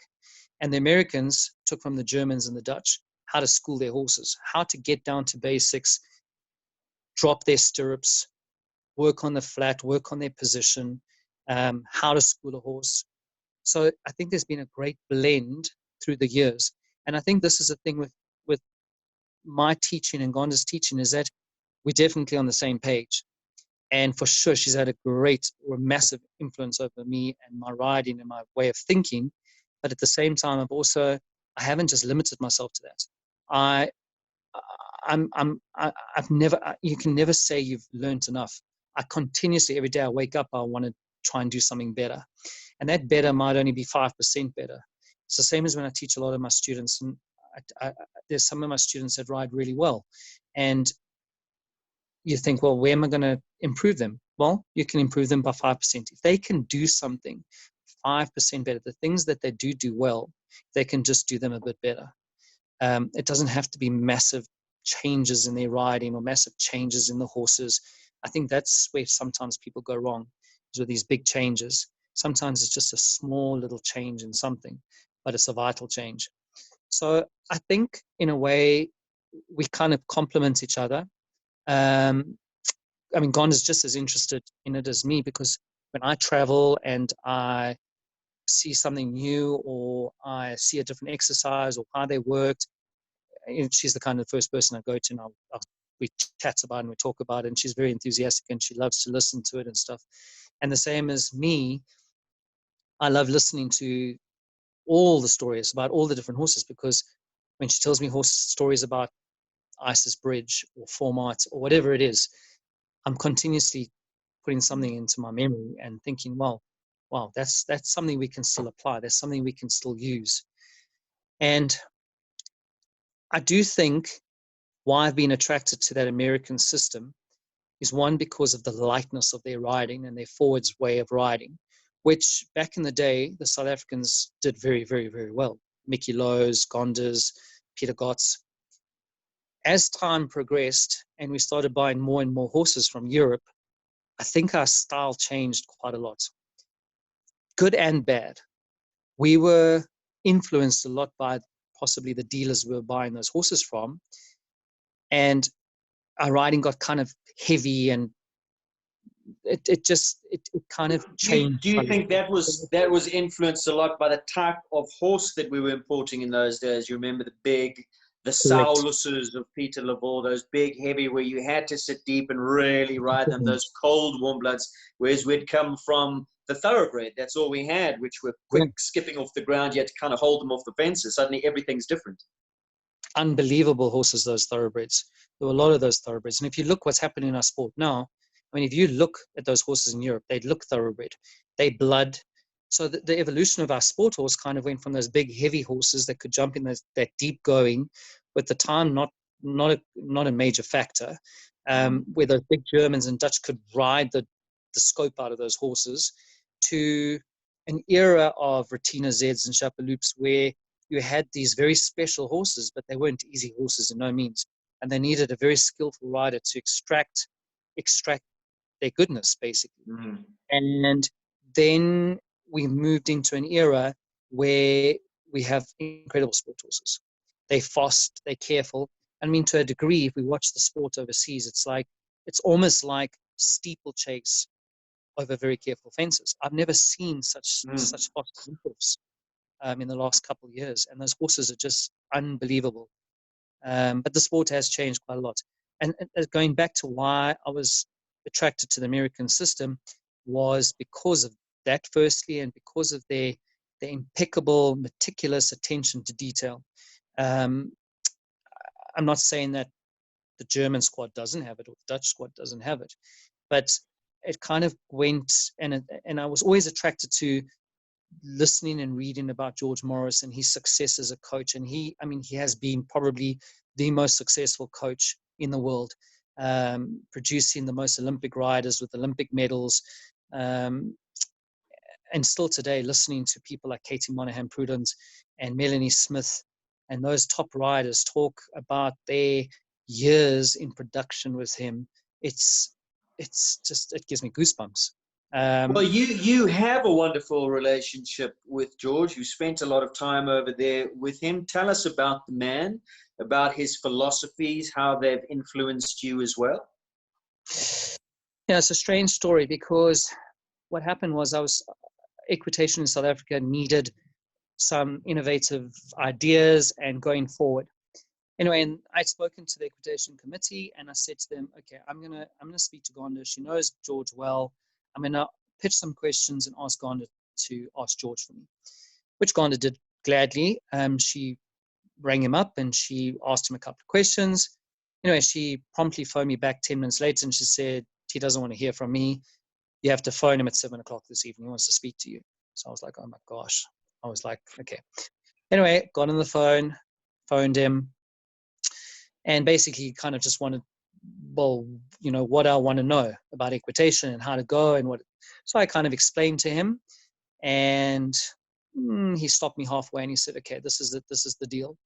Speaker 2: And the Americans took from the Germans and the Dutch how to school their horses, how to get down to basics, drop their stirrups, work on the flat, work on their position, how to school a horse. So I think there's been a great blend through the years. And I think this is a thing with my teaching and Gonda's teaching, is that we're definitely on the same page. And for sure, she's had a massive influence over me and my riding and my way of thinking. But at the same time, I haven't just limited myself to that. You can never say you've learned enough. I continuously, every day I wake up, I want to try and do something better. And that better might only be 5% better. It's the same as when I teach a lot of my students, and there's some of my students that ride really well. And you think, well, where am I going to improve them? Well, you can improve them by 5%. If they can do something 5% better, the things that they do well, they can just do them a bit better. It doesn't have to be massive changes in their riding or massive changes in the horses. I think that's where sometimes people go wrong, is with these big changes. Sometimes it's just a small little change in something, but it's a vital change. So I think in a way we kind of complement each other. I mean, Gon is just as interested in it as me, because when I travel and I see something new, or I see a different exercise or how they worked, she's the kind of first person I go to, and we chat about it and we talk about it, and she's very enthusiastic and she loves to listen to it and stuff. And the same as me, I love listening to all the stories about all the different horses, because when she tells me horse stories about Isis Bridge or Format or whatever it is, I'm continuously putting something into my memory and thinking, wow, that's something we can still apply. That's something we can still use. And I do think why I've been attracted to that American system is, one, because of the lightness of their riding and their forwards way of riding, which back in the day, the South Africans did very, very, very well. Mickey Lowe's, Gondas, Peter Gotts. As time progressed and we started buying more and more horses from Europe, I think our style changed quite a lot, good and bad. We were influenced a lot by possibly the dealers we were buying those horses from, and our riding got kind of heavy, and it kind of changed.
Speaker 1: Do you think that was influenced a lot by the type of horse that we were importing in those days? You remember the Sauluses of Peter Laval, those big, heavy, where you had to sit deep and really ride them, those cold warm bloods, whereas we'd come from the thoroughbred. That's all we had, which were quick, skipping off the ground. You had to kind of hold them off the fences. Suddenly everything's different.
Speaker 2: Unbelievable horses, those thoroughbreds. There were a lot of those thoroughbreds. And if you look what's happening in our sport now, I mean, if you look at those horses in Europe, they look thoroughbred. They blood. So the evolution of our sport horse kind of went from those big, heavy horses that could jump in that deep going, with the time not a major factor, where those big Germans and Dutch could ride the scope out of those horses, to an era of Retina Zeds and Chapeloops, where you had these very special horses, but they weren't easy horses in no means. And they needed a very skillful rider to extract their goodness, basically.
Speaker 1: Mm.
Speaker 2: And then we moved into an era where we have incredible sport horses. They're fast, they're careful. I mean, to a degree, if we watch the sport overseas, it's almost like steeplechase over very careful fences. I've never seen such fast horses in the last couple of years, and those horses are just unbelievable. But the sport has changed quite a lot. And going back to why I was attracted to the American system, was because of that, firstly, and because of their impeccable, meticulous attention to detail. I'm not saying that the German squad doesn't have it or the Dutch squad doesn't have it, but it kind of went, and I was always attracted to listening and reading about George Morris and his success as a coach. And he has been probably the most successful coach in the world, producing the most Olympic riders with Olympic medals. And still today, listening to people like Katie Monahan-Prudence and Melanie Smith and those top riders talk about their years in production with him, it's just, it gives me goosebumps.
Speaker 1: Well, you have a wonderful relationship with George. You spent a lot of time over there with him. Tell us about the man, about his philosophies, how they've influenced you as well.
Speaker 2: Yeah, it's a strange story, because what happened was equitation in South Africa needed some innovative ideas and going forward. Anyway, and I'd spoken to the equitation committee, and I said to them, okay, I'm gonna speak to Gonda. She knows George well. I'm gonna pitch some questions and ask Gonda to ask George for me, which Gonda did gladly. She rang him up and she asked him a couple of questions. Anyway, she promptly phoned me back 10 minutes later, and she said he doesn't want to hear from me. you have to phone him at 7 o'clock this evening. He wants to speak to you. So I was like, oh my gosh. I was like, okay. Anyway, got on the phone, phoned him, and basically kind of just wanted, well, what I want to know about equitation and how to go and what. So I kind of explained to him, and he stopped me halfway and he said, okay, this is the deal.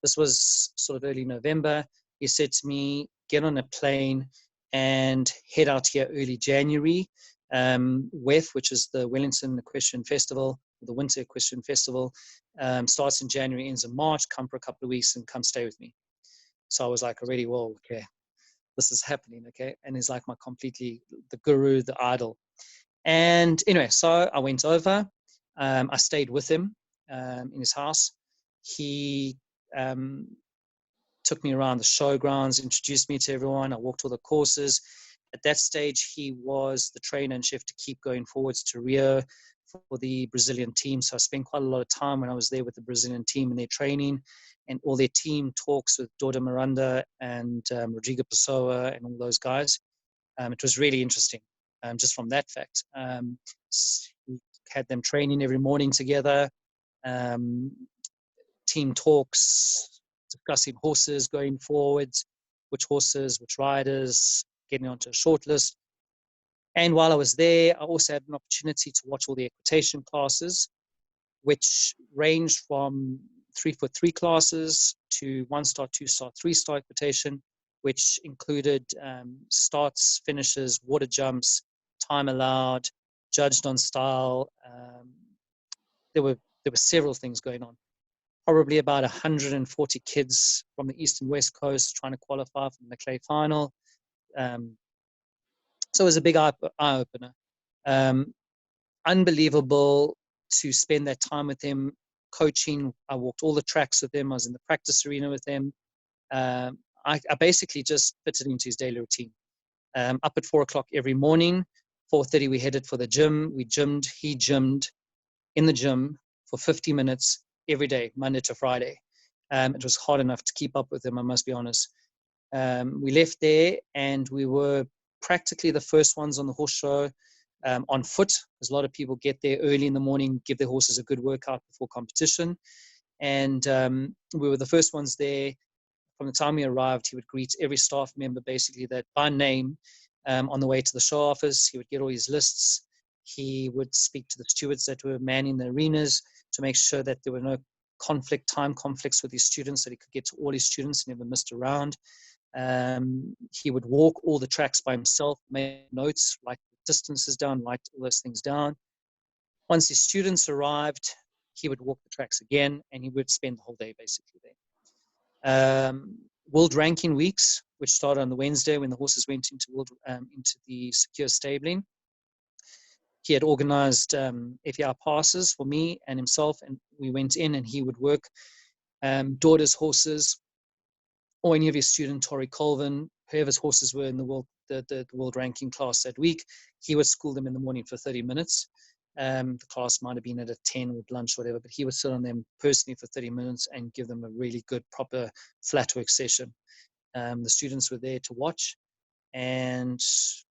Speaker 2: This was sort of early November. He said to me, get on a plane and head out here early January. WEF, which is the Wellington Equestrian Festival, the Winter Equestrian Festival, starts in January, ends in March. Come for a couple of weeks and come stay with me. So I was like, already, whoa, okay, this is happening, okay? And he's like the guru, the idol. And anyway, so I went over. I stayed with him in his house. He took me around the showgrounds, introduced me to everyone. I walked all the courses. At that stage, he was the trainer and chef to keep going forwards to Rio for the Brazilian team. So I spent quite a lot of time when I was there with the Brazilian team and their training and all their team talks with Dorda Miranda and Rodrigo Pessoa and all those guys. It was really interesting, just from that fact. We had them training every morning together, team talks, discussing horses going forwards, which horses, which riders, getting onto a short list. And while I was there, I also had an opportunity to watch all the equitation classes, which ranged from 3-foot-3 classes to 1-star, 2-star, 3-star equitation, which included starts, finishes, water jumps, time allowed, judged on style. There were several things going on. Probably about 140 kids from the East and West Coast trying to qualify for the clay final. So it was a big eye-opener. Unbelievable to spend that time with him, coaching. I walked all the tracks with him. I was in the practice arena with him. I basically just fitted into his daily routine. Up at 4 o'clock every morning, 4:30 we headed for the gym. We gymmed, he gymmed in the gym for 50 minutes every day, Monday to Friday. It was hard enough to keep up with him, I must be honest. We left there and we were practically the first ones on the horse show on foot, because a lot of people get there early in the morning, give their horses a good workout before competition. And we were the first ones there. From the time we arrived, he would greet every staff member basically that by name on the way to the show office. He would get all his lists. He would speak to the stewards that were manning the arenas to make sure that there were no time conflicts with his students, that he could get to all his students, never missed a round. He would walk all the tracks by himself, make notes, write distances down, write all those things down. Once his students arrived, he would walk the tracks again, and he would spend the whole day basically there. World ranking weeks, which started on the Wednesday when the horses went into the secure stabling. He had organized FEI passes for me and himself, and we went in and he would work Dorda's horses or any of his students, Tori Colvin, whoever's horses were in the world ranking class that week. He would school them in the morning for 30 minutes. The class might have been at a 10 with lunch, whatever, but he would sit on them personally for 30 minutes and give them a really good, proper flat work session. The students were there to watch, and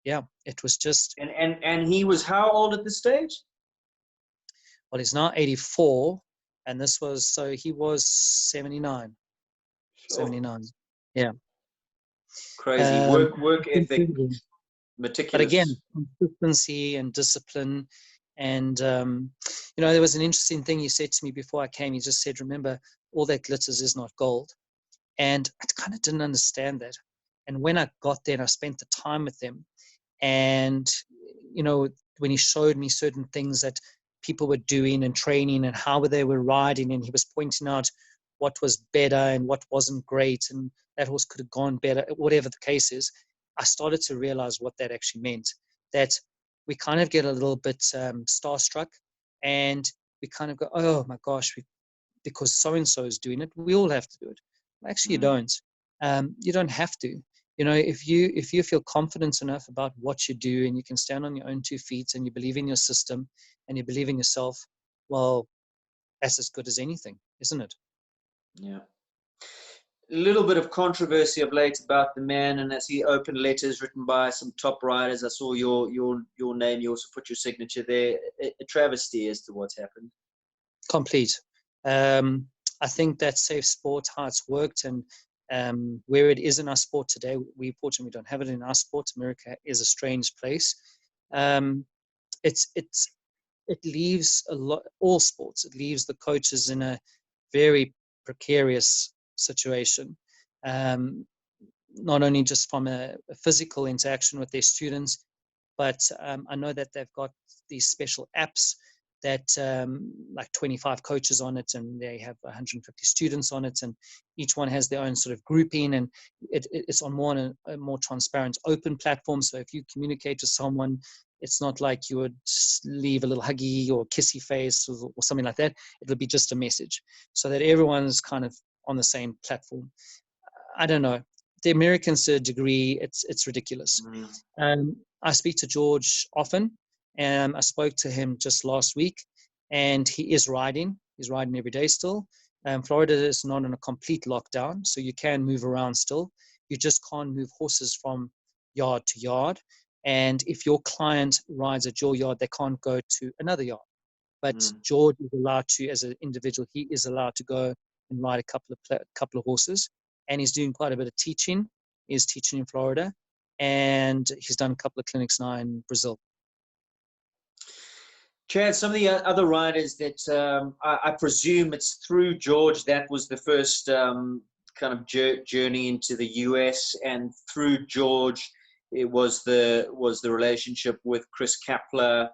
Speaker 2: yeah, it was just.
Speaker 1: And he was how old at this stage?
Speaker 2: Well, he's now 84, and this was, so he was 79. Sure. 79, yeah.
Speaker 1: Crazy work ethic, meticulous.
Speaker 2: But again, consistency and discipline. And, there was an interesting thing he said to me before I came. He just said, remember, all that glitters is not gold. And I kind of didn't understand that. And when I got there and I spent the time with him, and, when he showed me certain things that people were doing and training and how they were riding, and he was pointing out what was better and what wasn't great, and that horse could have gone better, whatever the case is, I started to realize what that actually meant. That we kind of get a little bit starstruck, and we kind of go, oh my gosh, because so-and-so is doing it, we all have to do it. Actually, you don't. You don't have to. If you feel confident enough about what you do, and you can stand on your own 2 feet, and you believe in your system, and you believe in yourself, well, that's as good as anything, isn't it?
Speaker 1: Yeah. A little bit of controversy of late about the man, and I see open letters written by some top riders. I saw your name. You also put your signature there. A travesty as to what's happened.
Speaker 2: Complete. I think that safe sport, how it's worked, and where it is in our sport today, we fortunately don't have it in our sport. America is a strange place. It leaves all sports. It leaves the coaches in a very precarious situation. Not only just from a physical interaction with their students, but I know that they've got these special apps that like 25 coaches on it, and they have 150 students on it, and each one has their own sort of grouping, and it's on a more transparent, open platform. So if you communicate to someone, it's not like you would leave a little huggy or kissy face or something like that. It'll be just a message so that everyone's kind of on the same platform. I don't know. The Americans, to a degree, it's ridiculous. I speak to George often, and I spoke to him just last week, and he is riding. He's riding every day still. Florida is not in a complete lockdown, so you can move around still. You just can't move horses from yard to yard. And if your client rides at your yard, they can't go to another yard. But George is allowed to, as an individual, he is allowed to go and ride a couple of horses. And he's doing quite a bit of teaching. He's teaching in Florida, and he's done a couple of clinics now in Brazil.
Speaker 1: Chad, some of the other riders that I presume it's through George that was the first kind of journey into the US, and through George it was the relationship with Chris Kapler.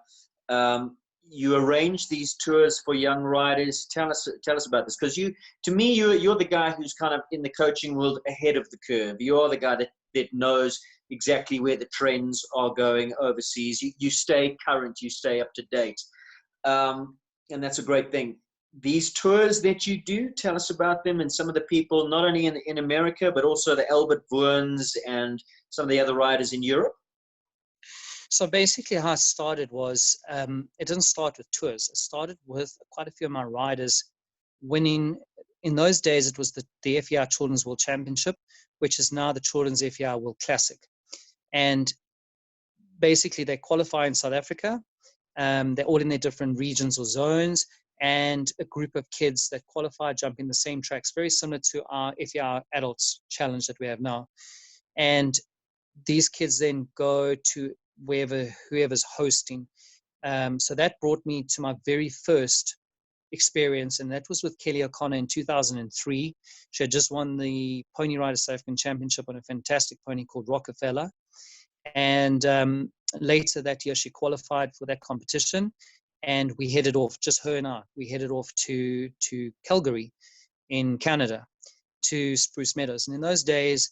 Speaker 1: You arrange these tours for young riders. Tell us about this, because to me you're the guy who's kind of in the coaching world ahead of the curve. You are the guy that knows exactly where the trends are going overseas. You stay current, you stay up to date, and that's a great thing. These tours that you do, tell us about them and some of the people, not only in America, but also the Albert Bourns and some of the other riders in Europe.
Speaker 2: So basically how it started was, it didn't start with tours. It started with quite a few of my riders winning. In those days, it was the FEI Children's World Championship, which is now the Children's FEI World Classic. And basically they qualify in South Africa. They're all in their different regions or zones, and a group of kids that qualify jump in the same tracks, very similar to our FEI Adults Challenge that we have now. And these kids then go to whoever's hosting. So that brought me to my very first experience, and that was with Kelly O'Connor in 2003. She had just won the Pony Rider South African Championship on a fantastic pony called Rockefeller. And later that year, she qualified for that competition, and we headed off, just her and I, we headed off to Calgary in Canada, to Spruce Meadows. And in those days,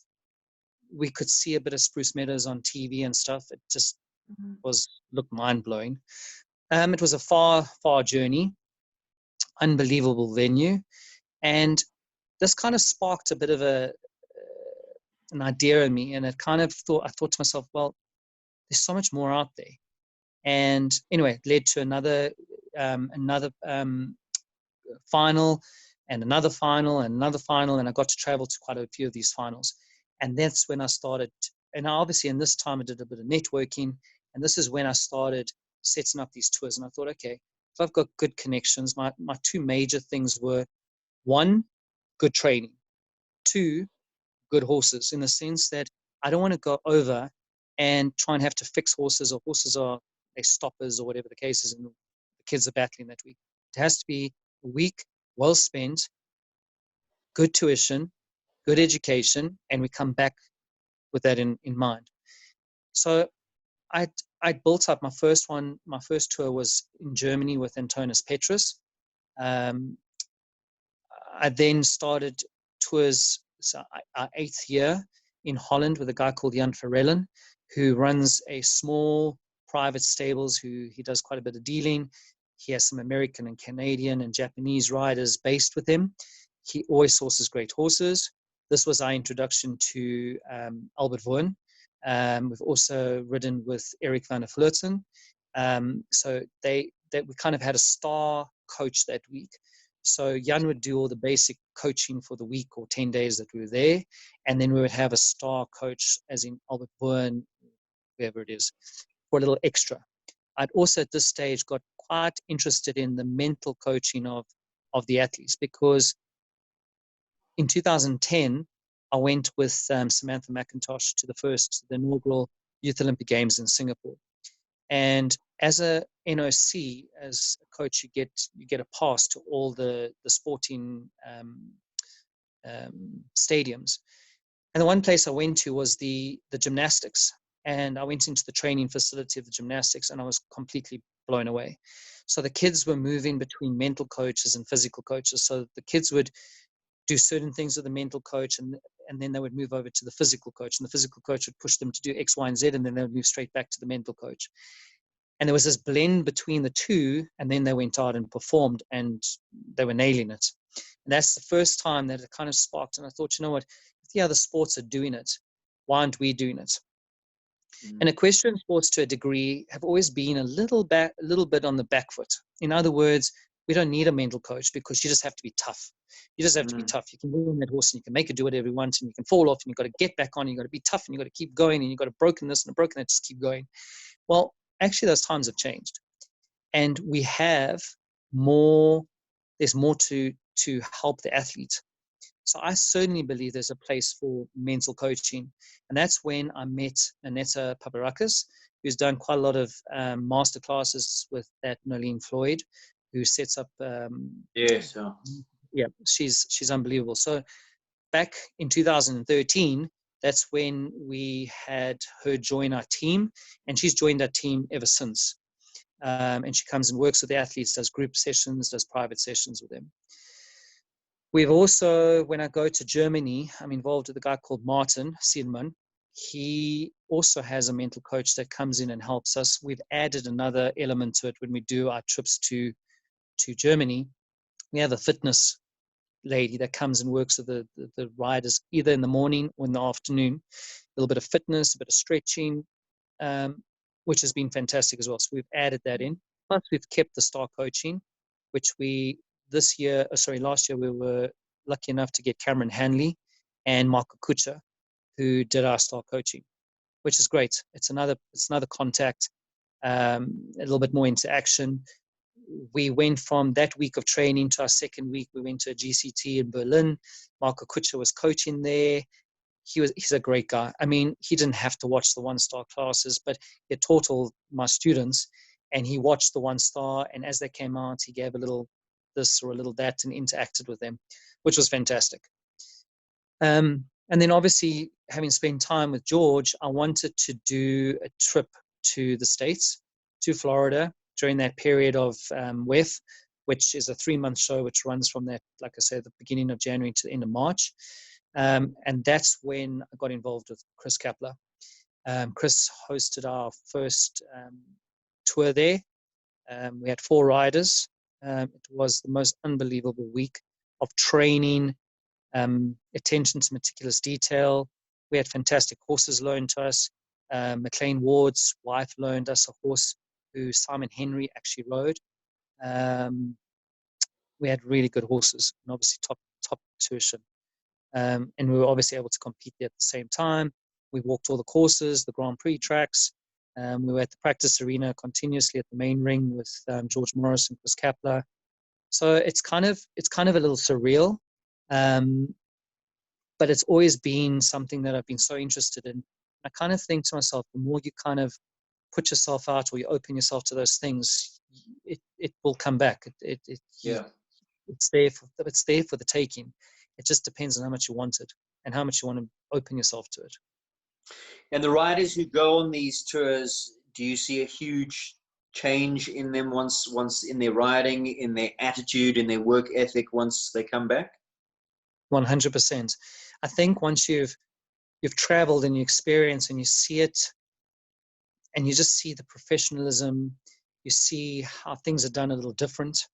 Speaker 2: we could see a bit of Spruce Meadows on TV and stuff. It just looked mind-blowing. It was a far journey, unbelievable venue, and this kind of sparked a bit of an idea in me, and I thought to myself, well, there's so much more out there. And anyway, it led to another final, and another final, and another final, and I got to travel to quite a few of these finals. And that's when I started, and obviously in this time I did a bit of networking, and this is when I started setting up these tours. And I thought, okay, if I've got good connections, my two major things were, one, good training, two, good horses, in the sense that I don't want to go over and try and have to fix horses, or horses are stoppers, or whatever the case is, and the kids are battling that week. It has to be a week well spent, good tuition, good education, and we come back with that in mind. So I built up my first tour was in Germany with Antonis Petrus. I then started tours, so our 8th year in Holland, with a guy called Jan Verellen, who runs a small private stables, he does quite a bit of dealing. He has some American and Canadian and Japanese riders based with him. He always sources great horses. This was our introduction to Albert Bourn. We've also ridden with Eric van der Vleuten. So we kind of had a star coach that week. So Jan would do all the basic coaching for the week or 10 days that we were there. And then we would have a star coach, as in Albert Bourne, whoever it is, for a little extra. I'd also at this stage got quite interested in the mental coaching of the athletes, because in 2010, I went with Samantha McIntosh to the inaugural Youth Olympic Games in Singapore. And as a NOC, as a coach, you get a pass to all the sporting stadiums. And the one place I went to was the gymnastics. And I went into the training facility of the gymnastics, and I was completely blown away. So the kids were moving between mental coaches and physical coaches. So the kids would do certain things with the mental coach, and then they would move over to the physical coach, and the physical coach would push them to do X, Y, and Z, and then they would move straight back to the mental coach. And there was this blend between the two, and then they went out and performed, and they were nailing it. And that's the first time that it kind of sparked. And I thought, you know what, if the other sports are doing it, why aren't we doing it? And equestrian sports, to a degree, have always been a little bit on the back foot. In other words, we don't need a mental coach, because you just have to be tough. You just have to be tough. You can go on that horse and you can make it do whatever you want, and you can fall off, and you've got to get back on, and you've got to be tough, and you've got to keep going, and you've got a broken this and a broken that, just keep going. Well, actually, those times have changed. And we have more, there's more to help the athlete. So I certainly believe there's a place for mental coaching. And that's when I met Aneta Paparakis, who's done quite a lot of master classes with that Nolene Floyd, who sets up.
Speaker 1: Yes.
Speaker 2: Yeah, she's unbelievable. So back in 2013, that's when we had her join our team, and she's joined our team ever since. And she comes and works with the athletes, does group sessions, does private sessions with them. We've also, when I go to Germany, I'm involved with a guy called Martin Siedman. He also has a mental coach that comes in and helps us. We've added another element to it when we do our trips to Germany. We have a fitness lady that comes and works with the riders either in the morning or in the afternoon. A little bit of fitness, a bit of stretching, which has been fantastic as well. So we've added that in. Plus, we've kept the star coaching, which last year, we were lucky enough to get Cameron Hanley and Marco Kucha, who did our star coaching, which is great. It's another contact, a little bit more interaction. We went from that week of training to our second week. We went to a GCT in Berlin. Marco Kucha was coaching there. He's a great guy. I mean, he didn't have to watch the one-star classes, but he taught all my students, and he watched the one-star, and as they came out, he gave a little this or a little that and interacted with them, which was fantastic. And then obviously, having spent time with George, I wanted to do a trip to the States, to Florida, during that period of WEF, which is a 3-month show, which runs from that, like I said, the beginning of January to the end of March. And that's when I got involved with Chris Kapler. Chris hosted our first tour there. We had 4 riders. It was the most unbelievable week of training, attention to meticulous detail. We had fantastic horses loaned to us. McLean Ward's wife loaned us a horse who Simon Henry actually rode. We had really good horses, and obviously top tuition. And we were obviously able to compete there at the same time. We walked all the courses, the Grand Prix tracks. We were at the practice arena continuously at the main ring with George Morris and Chris Kapler. So it's kind of a little surreal, but it's always been something that I've been so interested in. I kind of think to myself, the more you kind of put yourself out or you open yourself to those things, it will come back. It's there for the taking. It just depends on how much you want it and how much you want to open yourself to it.
Speaker 1: And the riders who go on these tours, do you see a huge change in them once in their riding, in their attitude, in their work ethic once they come back?
Speaker 2: 100%. I think once you've traveled and you experience and you see it, and you just see the professionalism, you see how things are done a little different.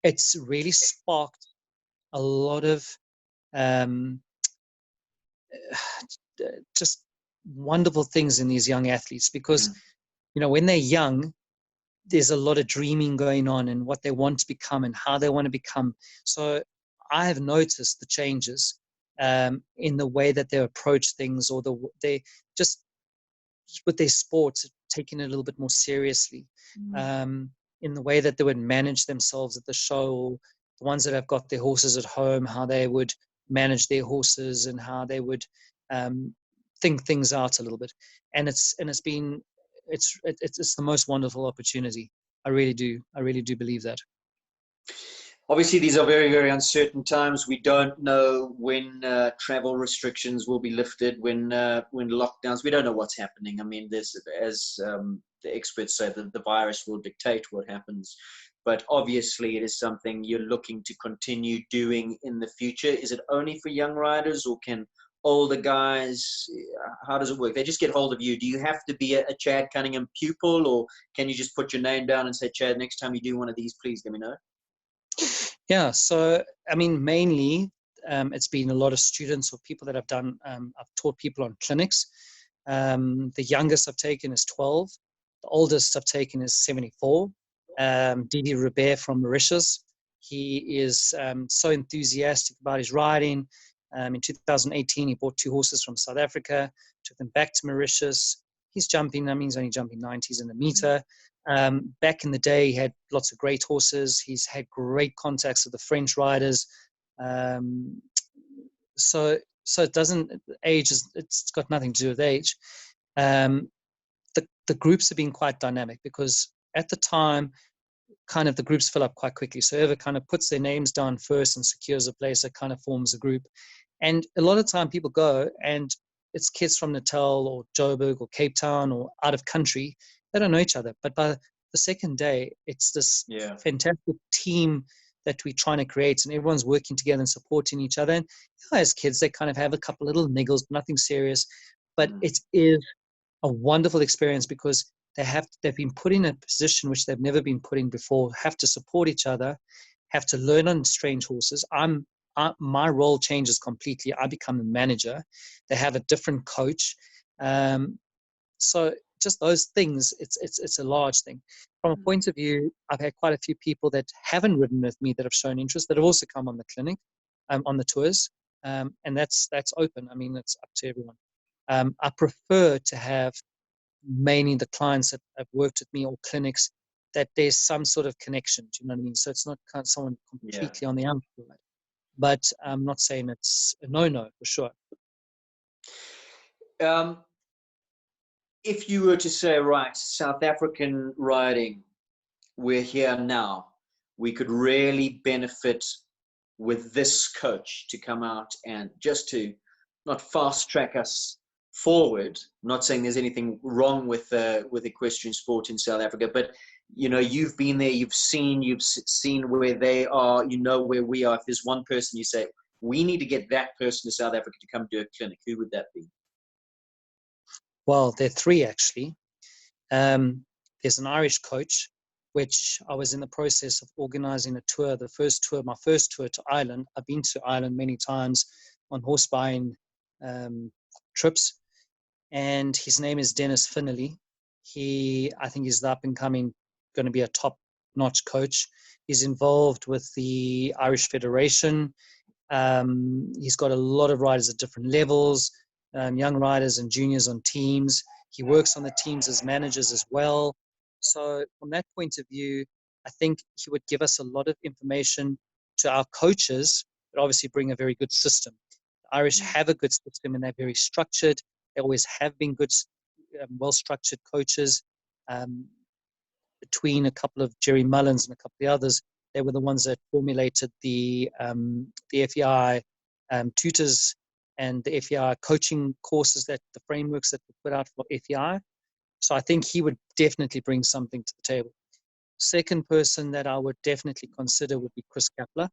Speaker 2: It's really sparked a lot of just wonderful things in these young athletes, because when they're young, there's a lot of dreaming going on and what they want to become and how they want to become. So I have noticed the changes in the way that they approach things, or they just with their sports, taking it a little bit more seriously, in the way that they would manage themselves at the show, or the ones that have got their horses at home, how they would manage their horses and how they would think things out a little bit. And it's the most wonderful opportunity. I really do believe that.
Speaker 1: Obviously, these are very, very uncertain times. We don't know when travel restrictions will be lifted, when lockdowns. We don't know what's happening. I mean, as the experts say, the virus will dictate what happens. But obviously, it is something you're looking to continue doing in the future. Is it only for young riders, or can older guys? How does it work? They just get hold of you. Do you have to be a Chad Cunningham pupil, or can you just put your name down and say, Chad, next time you do one of these, please let me know?
Speaker 2: Yeah, so I mean, mainly it's been a lot of students or people that have done. I've taught people on clinics. The youngest I've taken is 12. The oldest I've taken is 74. Didi Robert from Mauritius. He is so enthusiastic about his riding. In 2018, he bought 2 horses from South Africa, took them back to Mauritius. He's jumping, that means only jumping 90s in the meter. Back in the day, he had lots of great horses. He's had great contacts with the French riders. So it doesn't, age is, it's got nothing to do with age. The groups have been quite dynamic, because at the time, kind of the groups fill up quite quickly. So whoever kind of puts their names down first and secures a place, that kind of forms a group. And a lot of time people go, and it's kids from Natal or Joburg or Cape Town or out of country. They don't know each other. But by the second day, it's this fantastic team that we're trying to create, and everyone's working together and supporting each other. And as kids, they kind of have a couple little niggles, nothing serious. But it is a wonderful experience, because they've been put in a position which they've never been put in before, have to support each other, have to learn on strange horses. My role changes completely. I become a manager. They have a different coach. So just those things, it's a large thing. From a point of view, I've had quite a few people that haven't ridden with me that have shown interest, that have also come on the clinic, on the tours. And that's open. I mean, it's up to everyone. I prefer to have mainly the clients that have worked with me, or clinics, that there's some sort of connection. Do you know what I mean? So it's not kind of someone completely on the outside. But I'm not saying it's a no-no, for sure.
Speaker 1: If you were to say, right, South African riding, we're here now, we could really benefit with this coach to come out and just to not fast track us forward. I'm not saying there's anything wrong with equestrian sport in South Africa, but you've been there, you've seen where they are, where we are. If there's one person you say, we need to get that person to South Africa to come do a clinic, who would that be?
Speaker 2: Well, there are 3 actually. There's an Irish coach, which I was in the process of organizing a tour. My first tour to Ireland. I've been to Ireland many times on horse buying trips. And his name is Dennis Finley. I think he's the up and coming, going to be a top-notch coach. He's involved with the Irish Federation. He's got a lot of riders at different levels, young riders and juniors on teams. He works on the teams as managers as well. So from that point of view, I think he would give us a lot of information to our coaches, but obviously bring a very good system. The Irish have a good system, and they're very structured. They always have been good, well-structured coaches. Between a couple of Jerry Mullins and a couple of the others, they were the ones that formulated the FEI tutors and the FEI coaching courses, that the frameworks that were put out for FEI. So I think he would definitely bring something to the table. Second person that I would definitely consider would be Chris Kapler.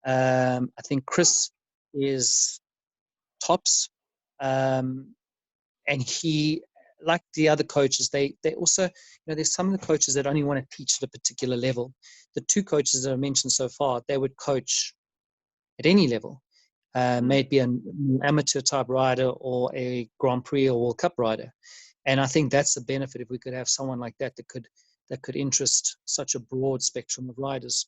Speaker 2: I think Chris is tops. And he, like the other coaches, they also, there's some of the coaches that only want to teach at a particular level. The 2 coaches that I mentioned so far, they would coach at any level, maybe an amateur type rider or a Grand Prix or World Cup rider. And I think that's the benefit, if we could have someone like that that could interest such a broad spectrum of riders.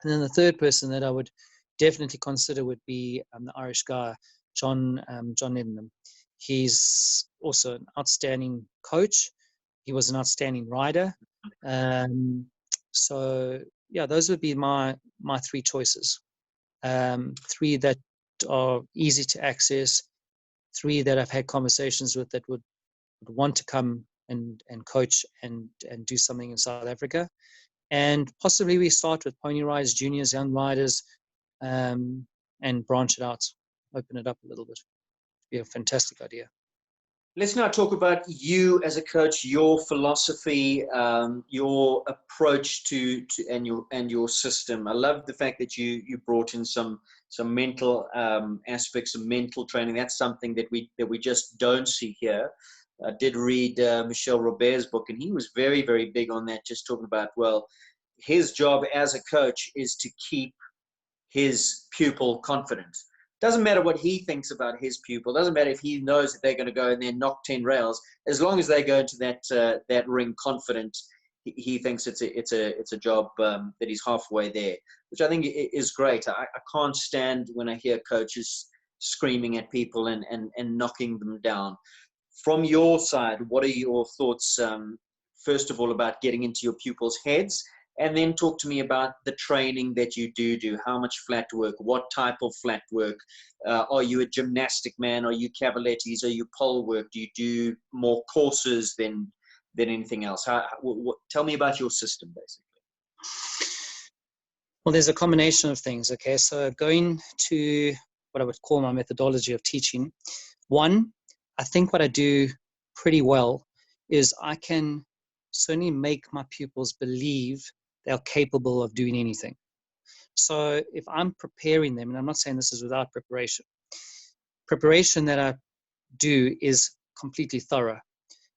Speaker 2: And then the third person that I would definitely consider would be the Irish guy, John Cunningham. He's also an outstanding coach. He was an outstanding rider. So yeah, those would be my three choices. Three that are easy to access, three that I've had conversations with that would want to come and coach and do something in South Africa. And possibly we start with pony riders, juniors, young riders, and branch it out, open it up a little bit. It'd be a fantastic idea.
Speaker 1: Let's now talk about you as a coach, your philosophy, your approach to your system. I love the fact that you brought in some mental aspects of mental training. That's something that we just don't see here. I did read Michel Robert's book, and he was very, very big on that, just talking about, well, his job as a coach is to keep his pupil confident. Doesn't matter what he thinks about his pupil. Doesn't matter if he knows that they're going to go and then knock 10 rails. As long as they go into that ring confident, he thinks it's a job that he's halfway there, which I think is great. I can't stand when I hear coaches screaming at people and knocking them down. From your side, what are your thoughts, first of all, about getting into your pupils' heads? And then talk to me about the training that you do. How much flat work? What type of flat work? Are you a gymnastic man? Are you cavalettes? Are you pole work? Do you do more courses than anything else? Tell me about your system, basically.
Speaker 2: Well, there's a combination of things. Okay, so going to what I would call my methodology of teaching. One, I think what I do pretty well is I can certainly make my pupils believe they're capable of doing anything. So if I'm preparing them, and I'm not saying this is without preparation that I do is completely thorough.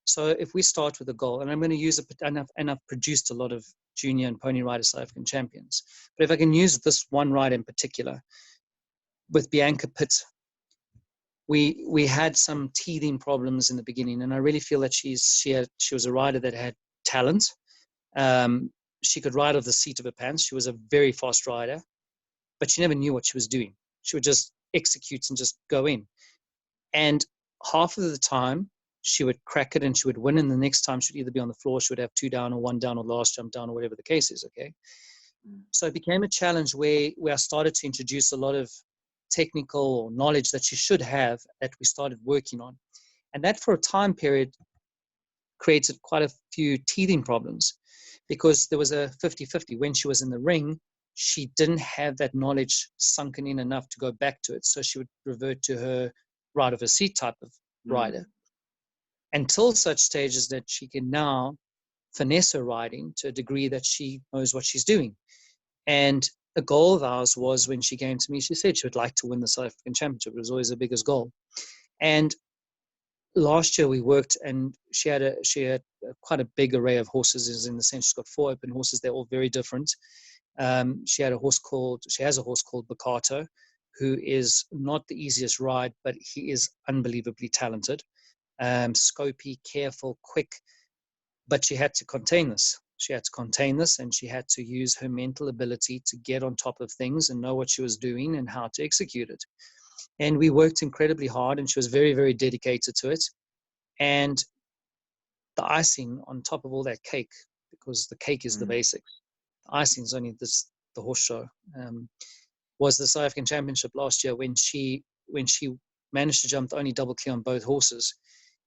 Speaker 2: So if we start with a goal, and I'm going to use and I've produced a lot of junior and pony rider South African champions, but if I can use this one rider in particular, with Bianca Pitt, we had some teething problems in the beginning, and I really feel that she was a rider that had talent. She could ride off the seat of her pants. She was a very fast rider, but she never knew what she was doing. She would just execute and just go in. And half of the time, she would crack it and she would win, and the next time she'd either be on the floor, she would have 2 down or 1 down or last jump down or whatever the case is, okay? So it became a challenge where I started to introduce a lot of technical knowledge that she should have that we started working on. And that for a time period created quite a few teething problems, because there was a 50-50. When she was in the ring, she didn't have that knowledge sunken in enough to go back to it. So she would revert to her ride of a seat type of rider until such stages that she can now finesse her riding to a degree that she knows what she's doing. And a goal of ours was, when she came to me, she said she would like to win the South African Championship. It was always her biggest goal. And last year we worked, and she had quite a big array of horses, in the sense she's got 4 open horses. They're all very different. She has a horse called Bakato, who is not the easiest ride, but he is unbelievably talented. Scopy, careful, quick, but she had to contain this. And she had to use her mental ability to get on top of things and know what she was doing and how to execute it. And we worked incredibly hard, and she was very, very dedicated to it. And the icing on top of all that cake, because the cake is the basics, the icing is only the horse show, was the South African Championship last year, when she managed to jump the only double clear on both horses.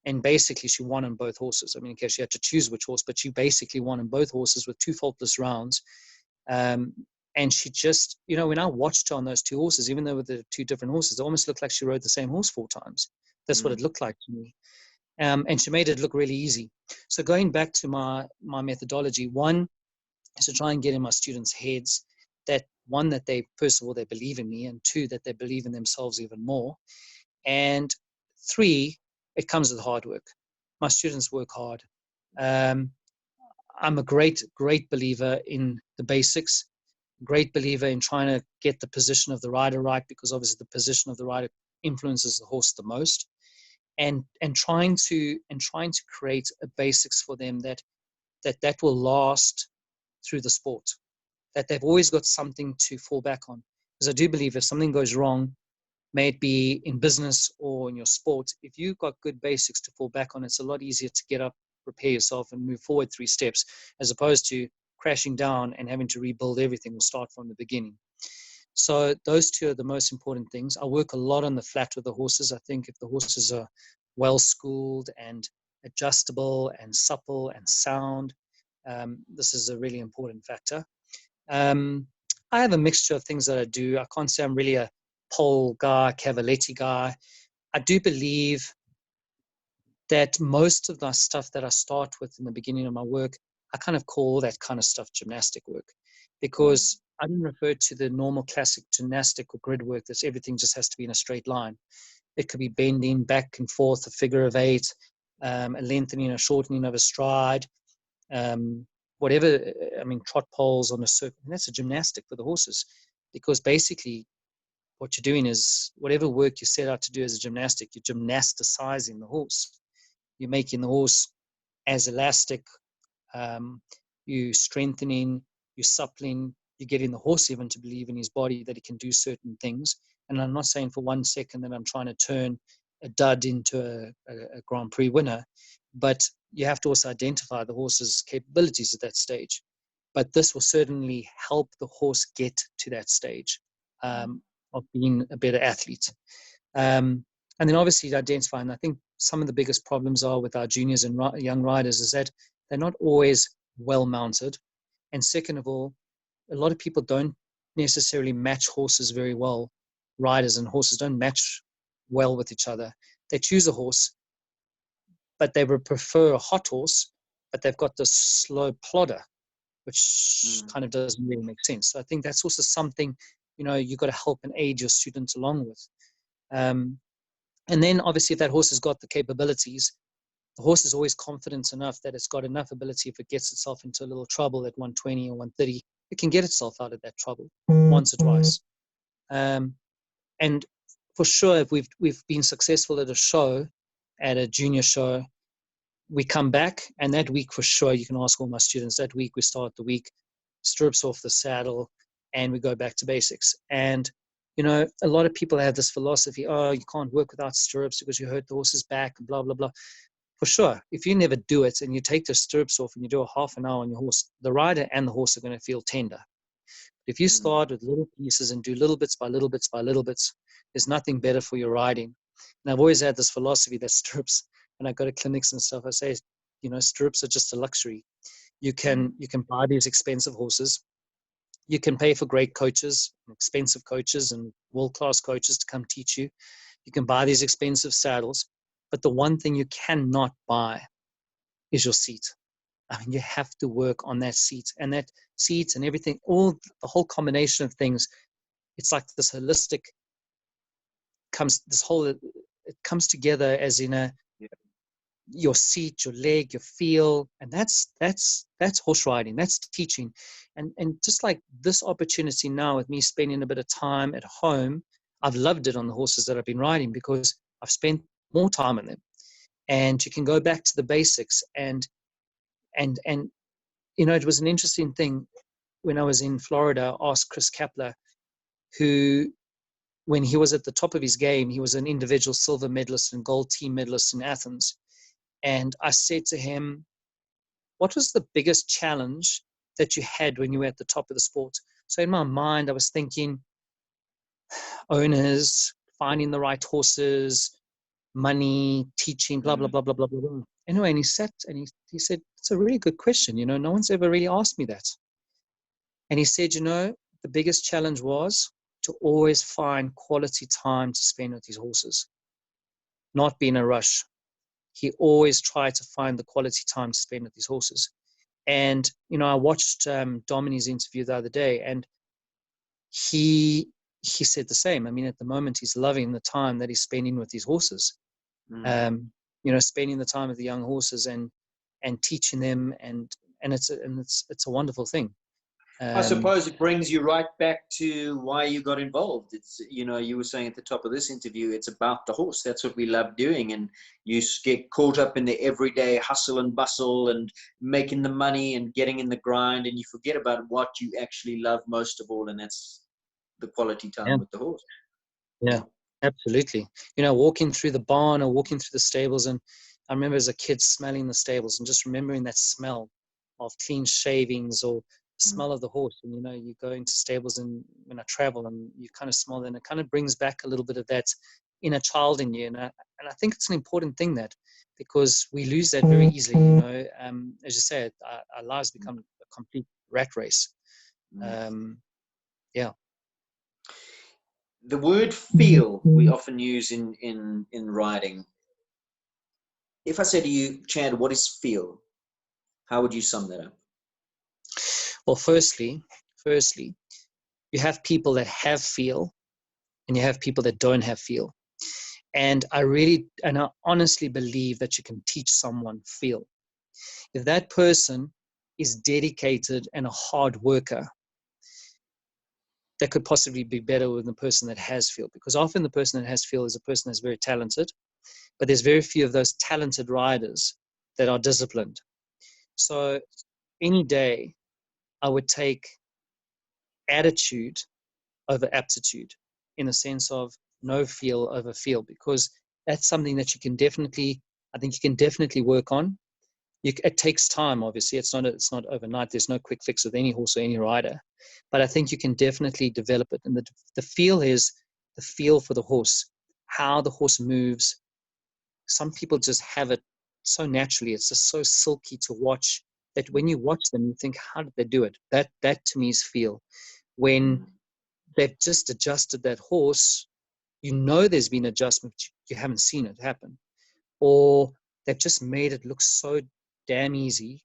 Speaker 2: And basically she won on both horses. I mean, in case she had to choose which horse, but she basically won on both horses with 2 faultless rounds. And she just, when I watched her on those 2 horses, even though with the 2 different horses, it almost looked like she rode the same horse 4 times. That's what it looked like to me. And she made it look really easy. So going back to my methodology, one is to try and get in my students' heads that, one, that they, first of all, they believe in me, and 2, that they believe in themselves even more. And 3, it comes with hard work. My students work hard. I'm a great believer in the basics, great believer in trying to get the position of the rider right, because obviously the position of the rider influences the horse the most, and trying to create a basics for them that that will last through the sport, that they've always got something to fall back on. Because I do believe if something goes wrong, may it be in business or in your sport, if you've got good basics to fall back on, it's a lot easier to get up, prepare yourself, and move forward 3 steps, as opposed to crashing down and having to rebuild everything or start from the beginning. So those 2 are the most important things. I work a lot on the flat with the horses. I think if the horses are well schooled and adjustable and supple and sound, this is a really important factor. I have a mixture of things that I do. I can't say I'm really a pole guy, cavaletti guy. I do believe that most of the stuff that I start with in the beginning of my work, I kind of call that kind of stuff gymnastic work, because I don't refer to the normal classic gymnastic or grid work that's everything just has to be in a straight line. It could be bending back and forth, a figure of 8, a lengthening, a shortening of a stride, whatever. I mean, trot poles on a circle. And that's a gymnastic for the horses, because basically what you're doing is whatever work you set out to do as a gymnastic, you're gymnasticizing the horse. You're making the horse as elastic, you strengthening, you suppling, you're getting the horse even to believe in his body that he can do certain things. And I'm not saying for 1 second that I'm trying to turn a dud into a Grand Prix winner, but you have to also identify the horse's capabilities at that stage. But this will certainly help the horse get to that stage of being a better athlete. And then obviously identifying, I think some of the biggest problems are with our juniors and young riders is that they're not always well mounted. And second of all, a lot of people don't necessarily match horses very well. Riders and horses don't match well with each other. They choose a horse, but they would prefer a hot horse, but they've got this slow plodder, which kind of doesn't really make sense. So I think that's also something, you've got to help and aid your students along with. And then obviously if that horse has got the capabilities, the horse is always confident enough that it's got enough ability. If it gets itself into a little trouble at 120 or 130, it can get itself out of that trouble once or twice. And for sure, if we've been successful at a show, at a junior show, we come back, and that week for sure, you can ask all my students, that week we start the week, stirrups off the saddle, and we go back to basics. And a lot of people have this philosophy, oh, you can't work without stirrups because you hurt the horse's back, and blah, blah, blah. For sure, if you never do it and you take the stirrups off and you do a half an hour on your horse, the rider and the horse are going to feel tender. If you start with little pieces and do little bits by little bits by little bits, there's nothing better for your riding. And I've always had this philosophy that stirrups, when I go to clinics and stuff, I say, stirrups are just a luxury. You can buy these expensive horses. You can pay for great coaches, expensive coaches and world-class coaches to come teach you. You can buy these expensive saddles. But the one thing you cannot buy is your seat. I mean, you have to work on that seat, and everything, the whole combination of things. It's like this holistic it comes together as in your seat, your leg, your feel, and that's horse riding, that's teaching. And just like this opportunity now with me spending a bit of time at home, I've loved it on the horses that I've been riding because I've spent more time on them. And you can go back to the basics and it was an interesting thing when I was in Florida. I asked Chris Kapler, who, when he was at the top of his game, he was an individual silver medalist and gold team medalist in Athens. And I said to him, what was the biggest challenge that you had when you were at the top of the sport? So in my mind, I was thinking owners, finding the right horses, money, teaching, blah, blah, blah, blah, blah, blah, blah. Anyway, and he sat and he said, it's a really good question. No one's ever really asked me that. And he said, the biggest challenge was to always find quality time to spend with his horses, not be in a rush. He always tried to find the quality time to spend with his horses. And, I watched Domini's interview the other day, and he said the same. I mean, at the moment, he's loving the time that he's spending with his horses. Spending the time with the young horses and teaching them, and it's a wonderful thing.
Speaker 1: I suppose it brings you right back to why you got involved. It's, you know, you were saying at the top of this interview, it's about the horse. That's what we love doing. And you get caught up in the everyday hustle and bustle and making the money and getting in the grind, and you forget about what you actually love most of all, and that's the quality time
Speaker 2: Yeah,
Speaker 1: with the horse.
Speaker 2: yeah, absolutely. You know, walking through the barn or walking through the stables, and I remember as a kid smelling the stables and just remembering that smell of clean shavings or the
Speaker 1: Mm.
Speaker 2: smell of the horse. And you know, you go into stables and when I travel and you kind of smell it, and it kind of brings back a little bit of that inner child in you. And I think it's an important thing, that because we lose that very easily. You know, as you said, our lives become a complete rat race.
Speaker 1: Mm.
Speaker 2: Um, yeah.
Speaker 1: The word feel we often use in writing. If I say to you, Chad, what is feel? How would you sum that up?
Speaker 2: Well, firstly, you have people that have feel and you have people that don't have feel. And I honestly believe that you can teach someone feel. If that person is dedicated and a hard worker, that could possibly be better than the person that has feel, because often the person that has feel is a person that's very talented, but there's very few of those talented riders that are disciplined. So any day I would take attitude over aptitude, in the sense of no feel over feel, because that's something that I think you can definitely work on. It takes time, obviously. It's not overnight. There's no quick fix with any horse or any rider, but I think you can definitely develop it. And the feel is the feel for the horse, how the horse moves. Some people just have it so naturally. It's just so silky to watch, that when you watch them, you think, how did they do it? That to me is feel. When
Speaker 1: Mm.
Speaker 2: they've just adjusted that horse, you know there's been adjustment, but you haven't seen it happen. Or they've just made it look so damn easy,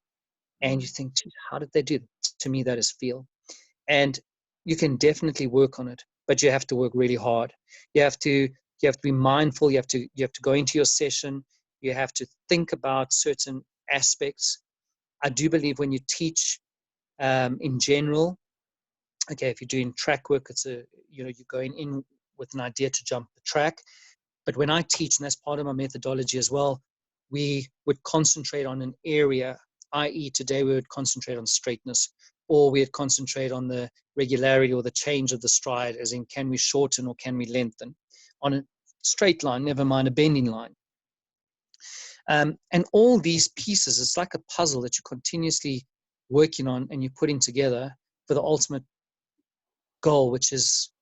Speaker 2: and you
Speaker 1: Mm.
Speaker 2: think, how did they do that? To me, that is feel. And you can definitely work on it, but you have to work really hard. You have to be mindful. You have to go into your session. You have to think about certain aspects. I do believe when you teach in general, okay, if you're doing track work, you're going in with an idea to jump the track. But when I teach, and that's part of my methodology as well, we would concentrate on an area, i.e. today we would concentrate on straightness, or we'd concentrate on the regularity or the change of the stride, as in, can we shorten or can we lengthen on a straight line, never mind a bending line. And all these pieces, it's like a puzzle that you're continuously working on and you're putting together for the ultimate goal, which is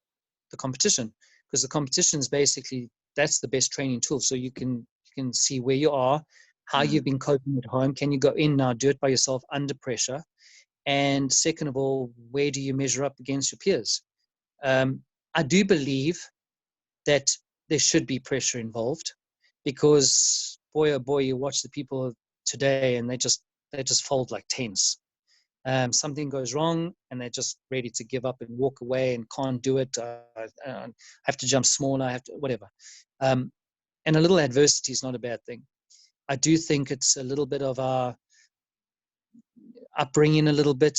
Speaker 2: the competition. Because the competition is basically, that's the best training tool. So you can see where you are, how you've
Speaker 1: Mm.
Speaker 2: been coping at home. Can you go in now, do it by yourself under pressure? And second of all, where do you measure up against your peers? I do believe that there should be pressure involved, because boy oh boy, you watch the people today and they just fold like tents. Something goes wrong and they're just ready to give up and walk away and can't do it. I have to jump smaller. I have to whatever. And a little adversity is not a bad thing. I do think it's a little bit of our upbringing a little bit.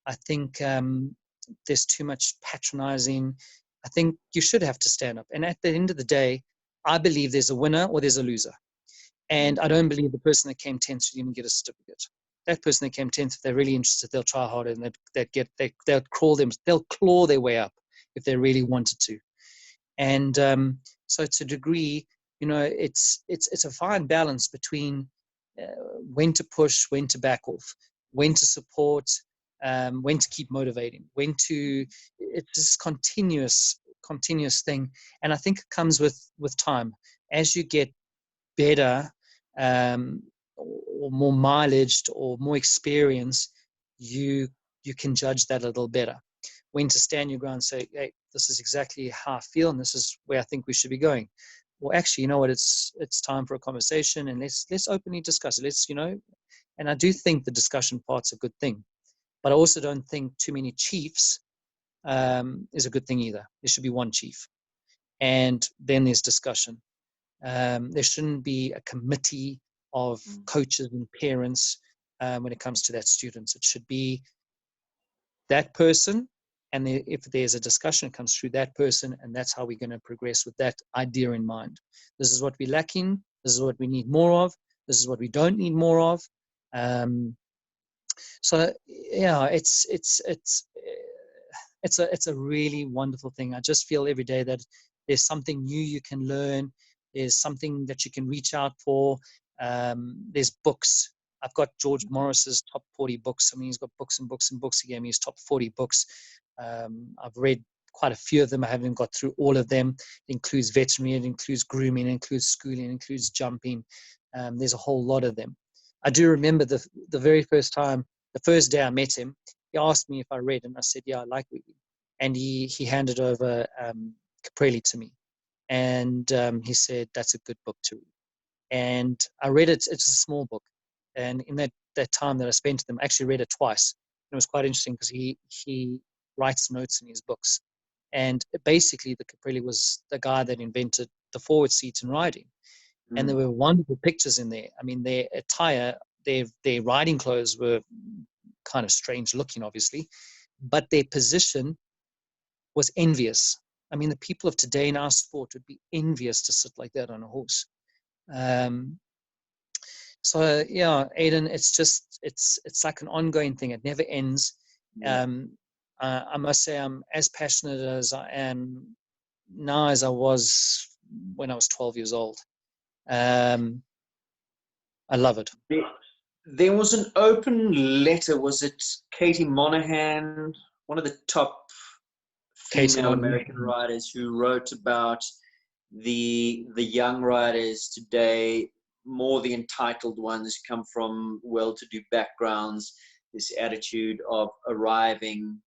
Speaker 2: I think there's too much patronizing. I think you should have to stand up. And at the end of the day, I believe there's a winner or there's a loser. And I don't believe the person that came 10th should even get a certificate. That person that came 10th, if they're really interested, they'll try harder and they'll claw their way up if they really wanted to. And so to a degree, it's a fine balance between when to push, when to back off, when to support, when to keep motivating, it's this continuous thing. And I think it comes with time. As you get better, or more mileage or more experience, you can judge that a little better. When to stand your ground and say, hey, this is exactly how I feel and this is where I think we should be going. Well, actually, you know what, it's time for a conversation, and let's openly discuss it. And I do think the discussion part's a good thing, but I also don't think too many chiefs is a good thing either. There should be one chief, and then there's discussion. There shouldn't be a committee of coaches and parents when it comes to that students. It should be that person, and if there's a discussion, it comes through that person, and that's how we're going to progress with that idea in mind. This is what we're lacking. This is what we need more of. This is what we don't need more of. So yeah, it's a really wonderful thing. I just feel every day that there's something new you can learn. There's something that you can reach out for. There's books. I've got George Morris's top 40 books. I mean, he's got books and books and books. He gave me his top 40 books. I've read quite a few of them. I haven't got through all of them. It includes veterinary, it includes grooming, it includes schooling, it includes jumping. There's a whole lot of them. I do remember the very first time, the first day I met him, he asked me if I read, and I said, yeah, I like reading. And he handed over Caprelli to me. And he said, that's a good book to read. And I read it. It's a small book. And in that time that I spent with him, I actually read it twice. And it was quite interesting because he writes notes in his books. And basically, the Caprelli was the guy that invented the forward seat in riding. And there were wonderful pictures in there. I mean, their attire, their riding clothes were kind of strange looking, obviously, but their position was envious. I mean, the people of today in our sport would be envious to sit like that on a horse. So yeah, Aidan, it's like an ongoing thing. It never ends.
Speaker 1: Yeah.
Speaker 2: I must say I'm as passionate as I am now as I was when I was 12 years old. I love it.
Speaker 1: There was an open letter. Was it Katie Monahan, one of the top female American riders, who wrote about the young riders today, more the entitled ones, come from well-to-do backgrounds, this attitude of arriving,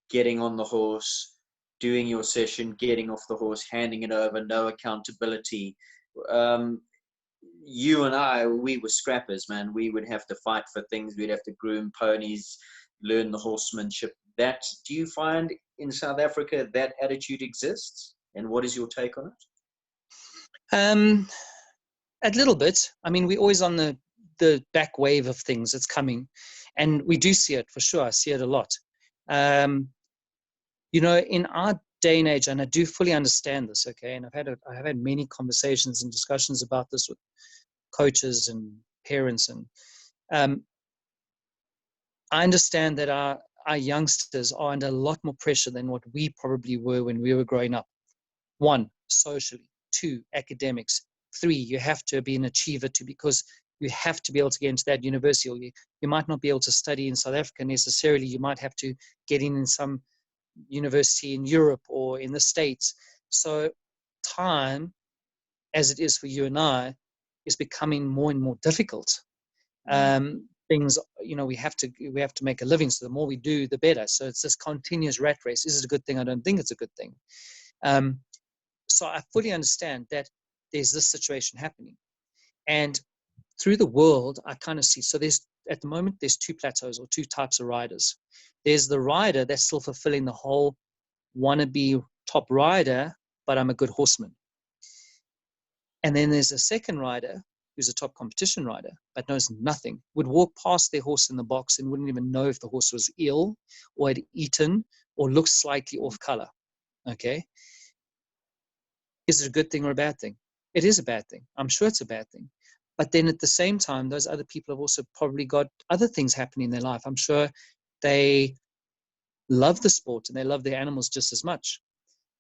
Speaker 1: getting on the horse, doing your session, getting off the horse, handing it over, no accountability. You and I, we were scrappers, man. We would have to fight for things. We'd have to groom ponies, learn the horsemanship. Do you find in South Africa that attitude exists? And what is your take on it?
Speaker 2: A little bit. I mean, we're always on the back wave of things. It's coming, and we do see it for sure. I see it a lot. You know, in our day and age, and I do fully understand this, okay, and I have had many conversations and discussions about this with coaches and parents, and I understand that our youngsters are under a lot more pressure than what we probably were when we were growing up. 1, socially. 2, academics. 3, you have to be an achiever because you have to be able to get into that university, or you might not be able to study in South Africa necessarily. You might have to get in some university in Europe or in the States. So time, as it is for you and I, is becoming more and more difficult. Things, you know, we have to make a living. So the more we do, the better. So it's this continuous rat race. Is it a good thing? I don't think it's a good thing. So I fully understand that there's this situation happening. And through the world, I kind of see, so at the moment, there's 2 plateaus or 2 types of riders. There's the rider that's still fulfilling the whole wannabe top rider, but I'm a good horseman. And then there's a second rider who's a top competition rider, but knows nothing, would walk past their horse in the box and wouldn't even know if the horse was ill or had eaten or looked slightly off color. Okay. Is it a good thing or a bad thing? It is a bad thing. I'm sure it's a bad thing. But then at the same time, those other people have also probably got other things happening in their life. I'm sure they love the sport and they love their animals just as much,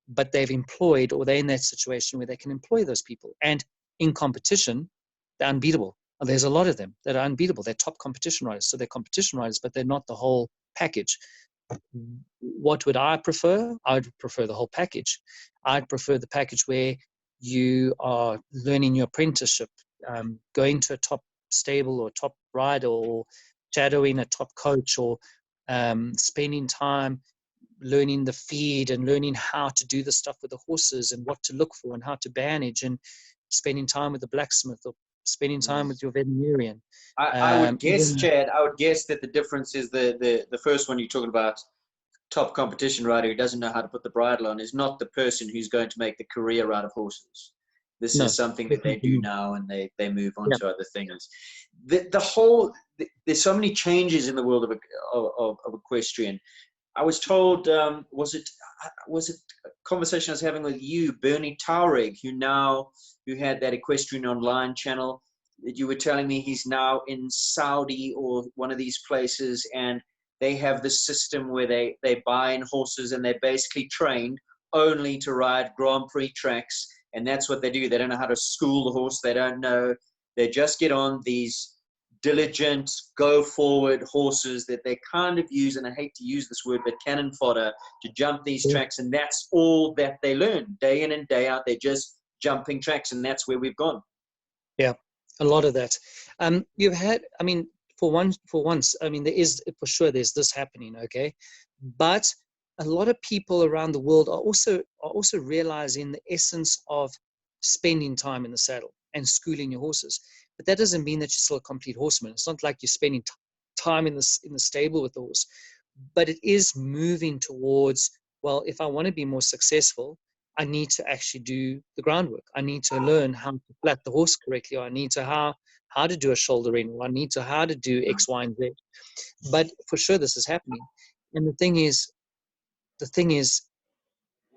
Speaker 2: but they've employed, or they're in that situation where they can employ those people. And in competition, they're unbeatable. There's a lot of them that are unbeatable. They're top competition riders. So they're competition riders, but they're not the whole package. What would I prefer? I would prefer the whole package. I'd prefer the package where you are learning your apprenticeship, going to a top stable or top rider, or shadowing a top coach, or spending time learning the feed and learning how to do the stuff with the horses and what to look for and how to bandage, and spending time with the blacksmith or spending time with your veterinarian.
Speaker 1: I would guess, Chad, that the difference is the first one you're talking about, top competition rider who doesn't know how to put the bridle on, is not the person who's going to make the career out of horses. This is something that they do now, and they move on to other things. There's so many changes in the world of equestrian. I was told, was it a conversation I was having with you, Bernie Taurig, who had that Equestrian Online channel, that you were telling me he's now in Saudi or one of these places, and they have this system where they buy in horses and they're basically trained only to ride Grand Prix tracks, and that's what they do. They don't know how to school the horse. They don't know. They just get on these diligent, go forward horses that they kind of use, and I hate to use this word, but cannon fodder to jump these tracks, and that's all that they learn day in and day out. They're just jumping tracks, and that's where we've gone.
Speaker 2: Yeah, a lot of that. You've had, I mean, for once, I mean, there is for sure there's this happening, okay, but a lot of people around the world are also realizing the essence of spending time in the saddle and schooling your horses. But that doesn't mean that you're still a complete horseman. It's not like you're spending time in the stable with the horse, but it is moving towards, well, if I want to be more successful, I need to actually do the groundwork. I need to learn how to flat the horse correctly, or I need to how to do a shoulder in, or I need to how to do X, Y, and Z. But for sure, this is happening. And the thing is,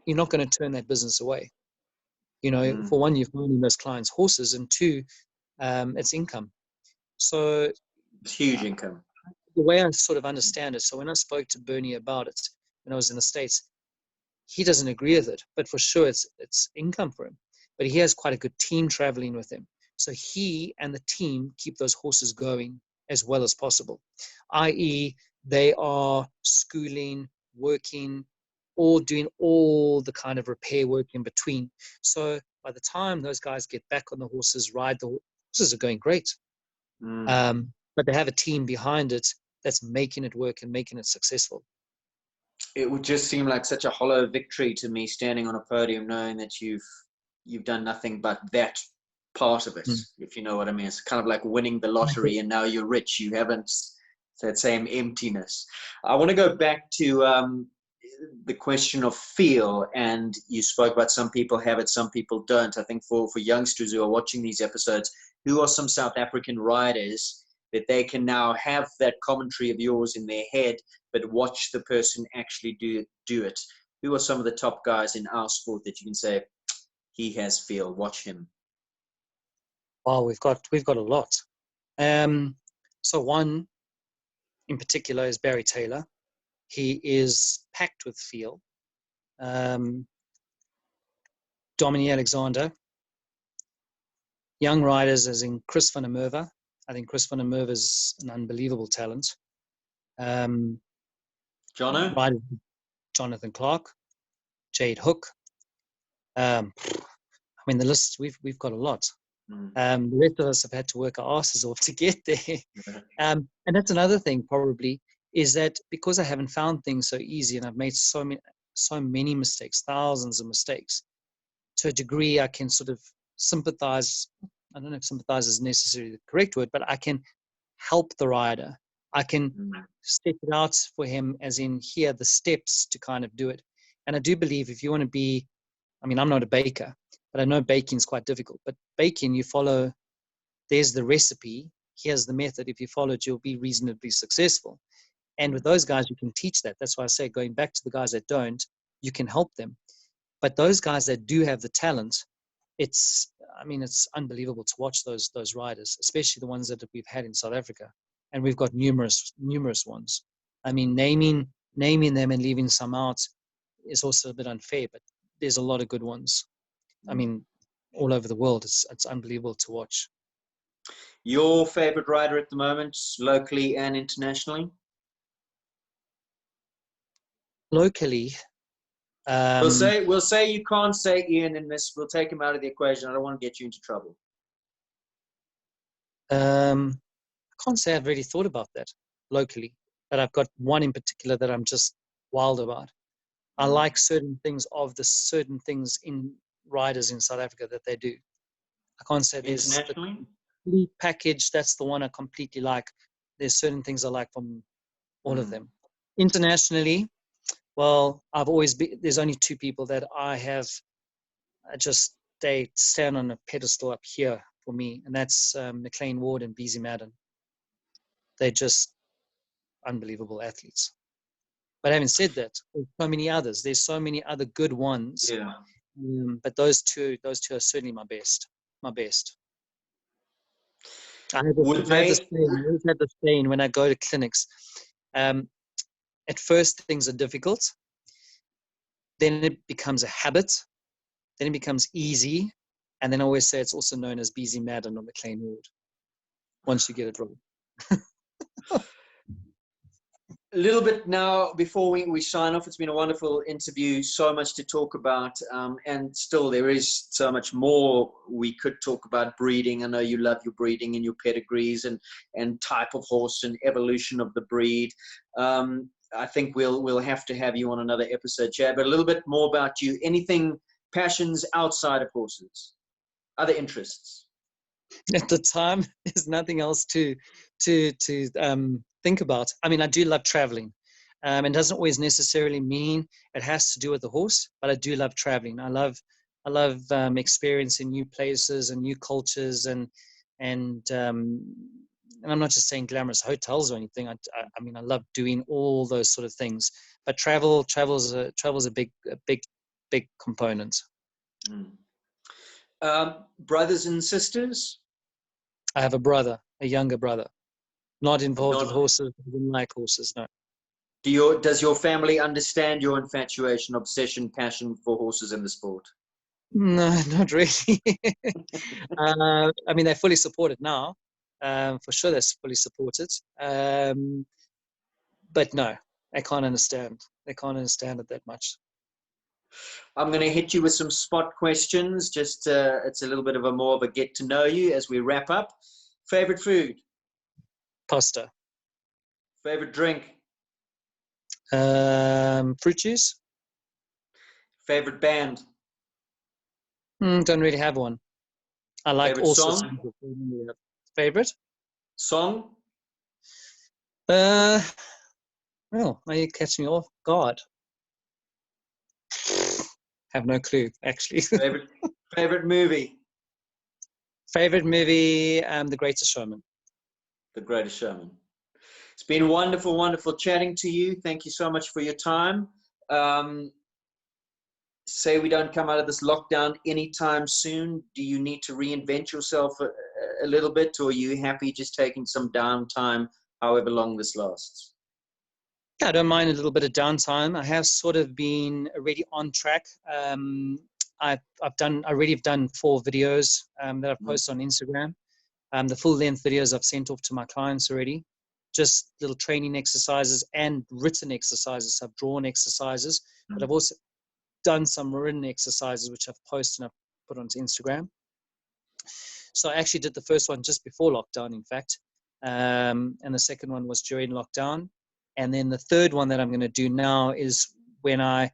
Speaker 2: you're not going to turn that business away. You know, for one, you're finding those clients' horses, and two, it's income. So
Speaker 1: it's huge income.
Speaker 2: The way I sort of understand it, so when I spoke to Bernie about it when I was in the States, he doesn't agree with it, but for sure it's income for him. But he has quite a good team traveling with him. So he and the team keep those horses going as well as possible, i.e. they are schooling, working, or doing all the kind of repair work in between. So by the time those guys get back on the horses, ride the horses are going great. But they have a team behind it that's making it work and making it successful.
Speaker 1: It would just seem like such a hollow victory to me, standing on a podium knowing that you've done nothing but that part of it, if you know what I mean. It's kind of like winning the lottery and now you're rich. You haven't that same emptiness. I want to go back to the question of feel, and you spoke about some people have it, some people don't. I think for youngsters who are watching these episodes, who are some South African riders that they can now have that commentary of yours in their head, but watch the person actually do it? Who are some of the top guys in our sport that you can say, he has feel, watch him?
Speaker 2: Wow, we've got a lot. So one in particular is Barry Taylor. He is packed with feel. Dominique Alexander. Young riders as in Chris van der Merwe. I think Chris van der Merwe is an unbelievable talent.
Speaker 1: Jono?
Speaker 2: Jonathan Clark, Jade Hook. I mean, the list, we've got a lot. The rest of us have had to work our asses off to get there. And that's another thing probably, is that because I haven't found things so easy and I've made so many mistakes, thousands of mistakes, to a degree I can sort of sympathize. I don't know if sympathize is necessarily the correct word, but I can help the rider. I can step it out for him, as in here are the steps to kind of do it. And I do believe if you want to be, I mean, I'm not a baker, but I know baking is quite difficult. But baking, you follow, there's the recipe, here's the method. If you follow it, you'll be reasonably successful. And with those guys, you can teach that. That's why I say, going back to the guys that don't, you can help them. But those guys that do have the talent, it's unbelievable to watch those riders, especially the ones that we've had in South Africa. And we've got numerous ones. I mean, naming them and leaving some out is also a bit unfair, but there's a lot of good ones. I mean, all over the world, it's unbelievable to watch.
Speaker 1: Your favorite rider at the moment, locally and internationally?
Speaker 2: Locally,
Speaker 1: we'll say you can't say Ian in this. We'll take him out of the equation. I don't want to get you into trouble.
Speaker 2: I can't say I've really thought about that locally, but I've got one in particular that I'm just wild about. I like certain things in riders in South Africa that they do. I can't say there's
Speaker 1: internationally
Speaker 2: the complete package. That's the one I completely like. There's certain things I like from all of them. Internationally, well, there's only two people that they stand on a pedestal up here for me, and that's McLean Ward and BZ Madden. They're just unbelievable athletes. But having said that, there's so many others. There's so many other good ones.
Speaker 1: Yeah.
Speaker 2: But those two are certainly my best. My best. I have
Speaker 1: Would
Speaker 2: this
Speaker 1: they?
Speaker 2: saying, I always have this saying when I go to clinics. At first, things are difficult. Then it becomes a habit. Then it becomes easy. And then I always say it's also known as Beezy Madden on the McLean Ward, once you get it right.
Speaker 1: A little bit now before we sign off. It's been a wonderful interview, so much to talk about, and still there is so much more we could talk about. Breeding, I know you love your breeding and your pedigrees and type of horse and evolution of the breed. I think we'll have to have you on another episode, Chad, but a little bit more about you. Anything, passions outside of horses, other interests?
Speaker 2: At the time, there's nothing else to think about. I mean, I do love traveling. It doesn't always necessarily mean it has to do with the horse, but I do love traveling. I love experiencing new places and new cultures, and I'm not just saying glamorous hotels or anything. I mean, I love doing all those sort of things. But travel's a big component.
Speaker 1: Brothers and sisters?
Speaker 2: I have a brother, a younger brother. Not involved with
Speaker 1: Not,
Speaker 2: horses, doesn't like horses, no.
Speaker 1: does your family understand your infatuation, obsession, passion for horses in the sport?
Speaker 2: No, not really. I mean, they fully support it now. For sure, they're fully supported. But no, they can't understand. They can't understand it that much.
Speaker 1: I'm going to hit you with some spot questions. Just it's a little bit of a more of a get to know you as we wrap up. Favorite food?
Speaker 2: Pasta.
Speaker 1: Favorite drink?
Speaker 2: Fruit juice.
Speaker 1: Favorite band?
Speaker 2: Don't really have one. I like
Speaker 1: Favorite
Speaker 2: all
Speaker 1: song?
Speaker 2: systems. Favorite?
Speaker 1: Song?
Speaker 2: Well, are you catching me off guard? Have no clue, actually.
Speaker 1: Favorite movie?
Speaker 2: Favorite movie? The Greatest Showman.
Speaker 1: The Greatest Showman. It's been wonderful, wonderful chatting to you. Thank you so much for your time. Say we don't come out of this lockdown anytime soon, do you need to reinvent yourself a little bit, or are you happy just taking some downtime, however long this lasts?
Speaker 2: Yeah, I don't mind a little bit of downtime. I have sort of been already on track. I already have done 4 videos that I've posted on Instagram. The full length videos I've sent off to my clients already. Just little training exercises and written exercises. I've drawn exercises, but I've also done some written exercises which I've posted and I've put onto Instagram. So I actually did the first one just before lockdown, in fact, and the second one was during lockdown. And then the third one that I'm going to do now is when I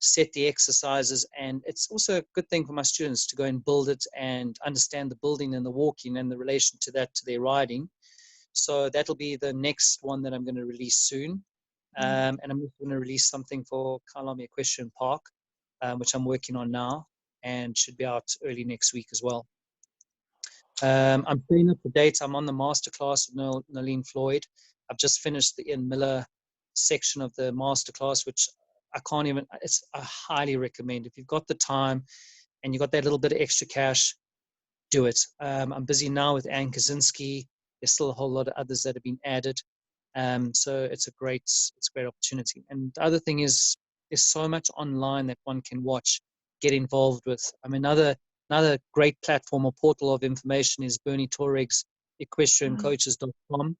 Speaker 2: set the exercises, and it's also a good thing for my students to go and build it and understand the building and the walking and the relation to that to their riding. So that'll be the next one that I'm going to release soon. And I'm going to release something for Kyalami Equestrian Park, which I'm working on now and should be out early next week as well. I'm staying up to date. I'm on the masterclass with Nalene Floyd. I've just finished the Ian Miller section of the masterclass, which I highly recommend. If you've got the time and you've got that little bit of extra cash, do it. I'm busy now with Ann Kaczynski. There's still a whole lot of others that have been added. So it's a great opportunity. And the other thing is, there's so much online that one can watch, get involved with. I mean, another great platform or portal of information is Bernie Torreg's equestriancoaches.com.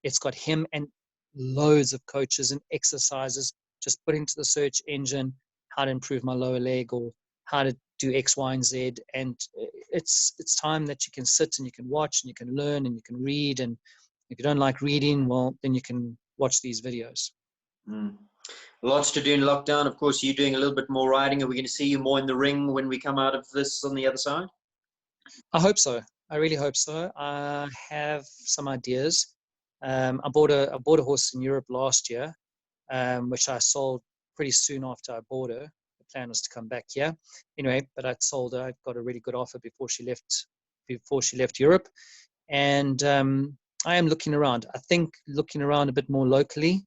Speaker 2: It's got him and loads of coaches and exercises. Just put into the search engine how to improve my lower leg or how to do X, Y, and Z. And it's time that you can sit and you can watch and you can learn and you can read. And if you don't like reading, well, then you can watch these videos.
Speaker 1: Lots to do in lockdown. Of course, you're doing a little bit more riding. Are we going to see you more in the ring when we come out of this on the other side?
Speaker 2: I hope so. I really hope so. I have some ideas. I bought a horse in Europe last year, which I sold pretty soon after I bought her. The plan was to come back here. Anyway, but I'd sold her. I got a really good offer before she left Europe. And I am looking around. I think looking around a bit more locally.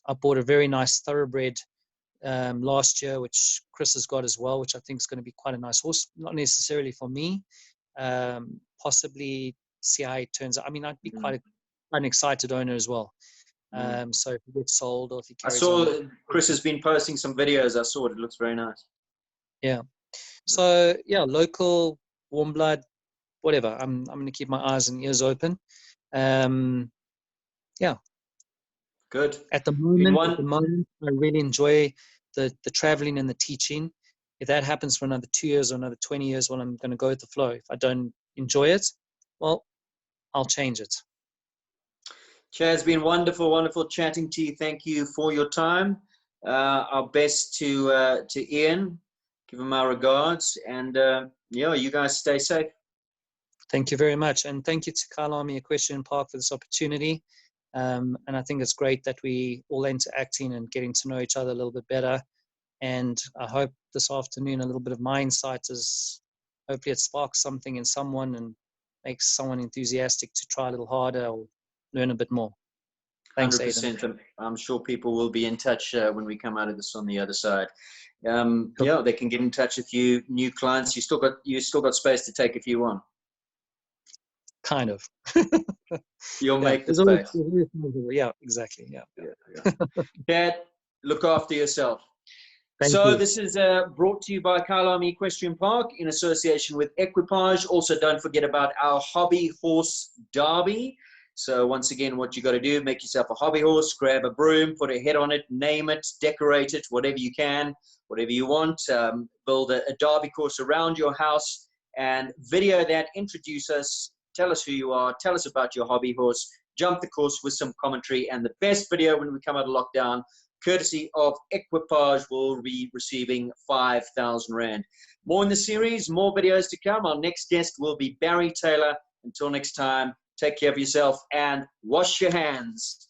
Speaker 2: I bought a very nice thoroughbred last year, which Chris has got as well, which I think is going to be quite a nice horse. Not necessarily for me, possibly see how it turns out. I mean, I'd be quite an excited owner as well. So if he gets sold or if he
Speaker 1: I
Speaker 2: carries
Speaker 1: saw
Speaker 2: on.
Speaker 1: Chris has been posting some videos. I saw it. It looks very nice.
Speaker 2: Yeah. So yeah, local, warm blood, whatever. I'm going to keep my eyes and ears open. Yeah.
Speaker 1: Good.
Speaker 2: At the moment, I really enjoy the traveling and the teaching. If that happens for another 2 years or another 20 years, well, I'm going to go with the flow. If I don't enjoy it, well, I'll change it.
Speaker 1: Chad's been wonderful, wonderful chatting to you. Thank you for your time. Our best to Ian. Give him our regards. And yeah, you guys stay safe.
Speaker 2: Thank you very much. And thank you to Kyalami Equestrian Park for this opportunity. And I think it's great that we all interacting and getting to know each other a little bit better. And I hope this afternoon a little bit of my insight is, hopefully it sparks something in someone and makes someone enthusiastic to try a little harder or learn a bit more. Thanks,
Speaker 1: 100%.
Speaker 2: Aidan.
Speaker 1: I'm sure people will be in touch when we come out of this on the other side. Yeah, they can get in touch with you, new clients. You still got space to take a few on.
Speaker 2: Kind of.
Speaker 1: You'll make the space.
Speaker 2: Yeah, exactly. Yeah.
Speaker 1: Dad, look after yourself.
Speaker 2: Thank you.
Speaker 1: This is brought to you by Kyalami Equestrian Park in association with Equipage. Also, don't forget about our hobby horse derby. So once again, what you got to do, make yourself a hobby horse, grab a broom, put a head on it, name it, decorate it, whatever you can, whatever you want. Build a derby course around your house and video that, introduce us, tell us who you are, tell us about your hobby horse, jump the course with some commentary. And the best video when we come out of lockdown, courtesy of Equipage, will be receiving 5,000 Rand. More in the series, more videos to come. Our next guest will be Barry Taylor. Until next time, take care of yourself and wash your hands.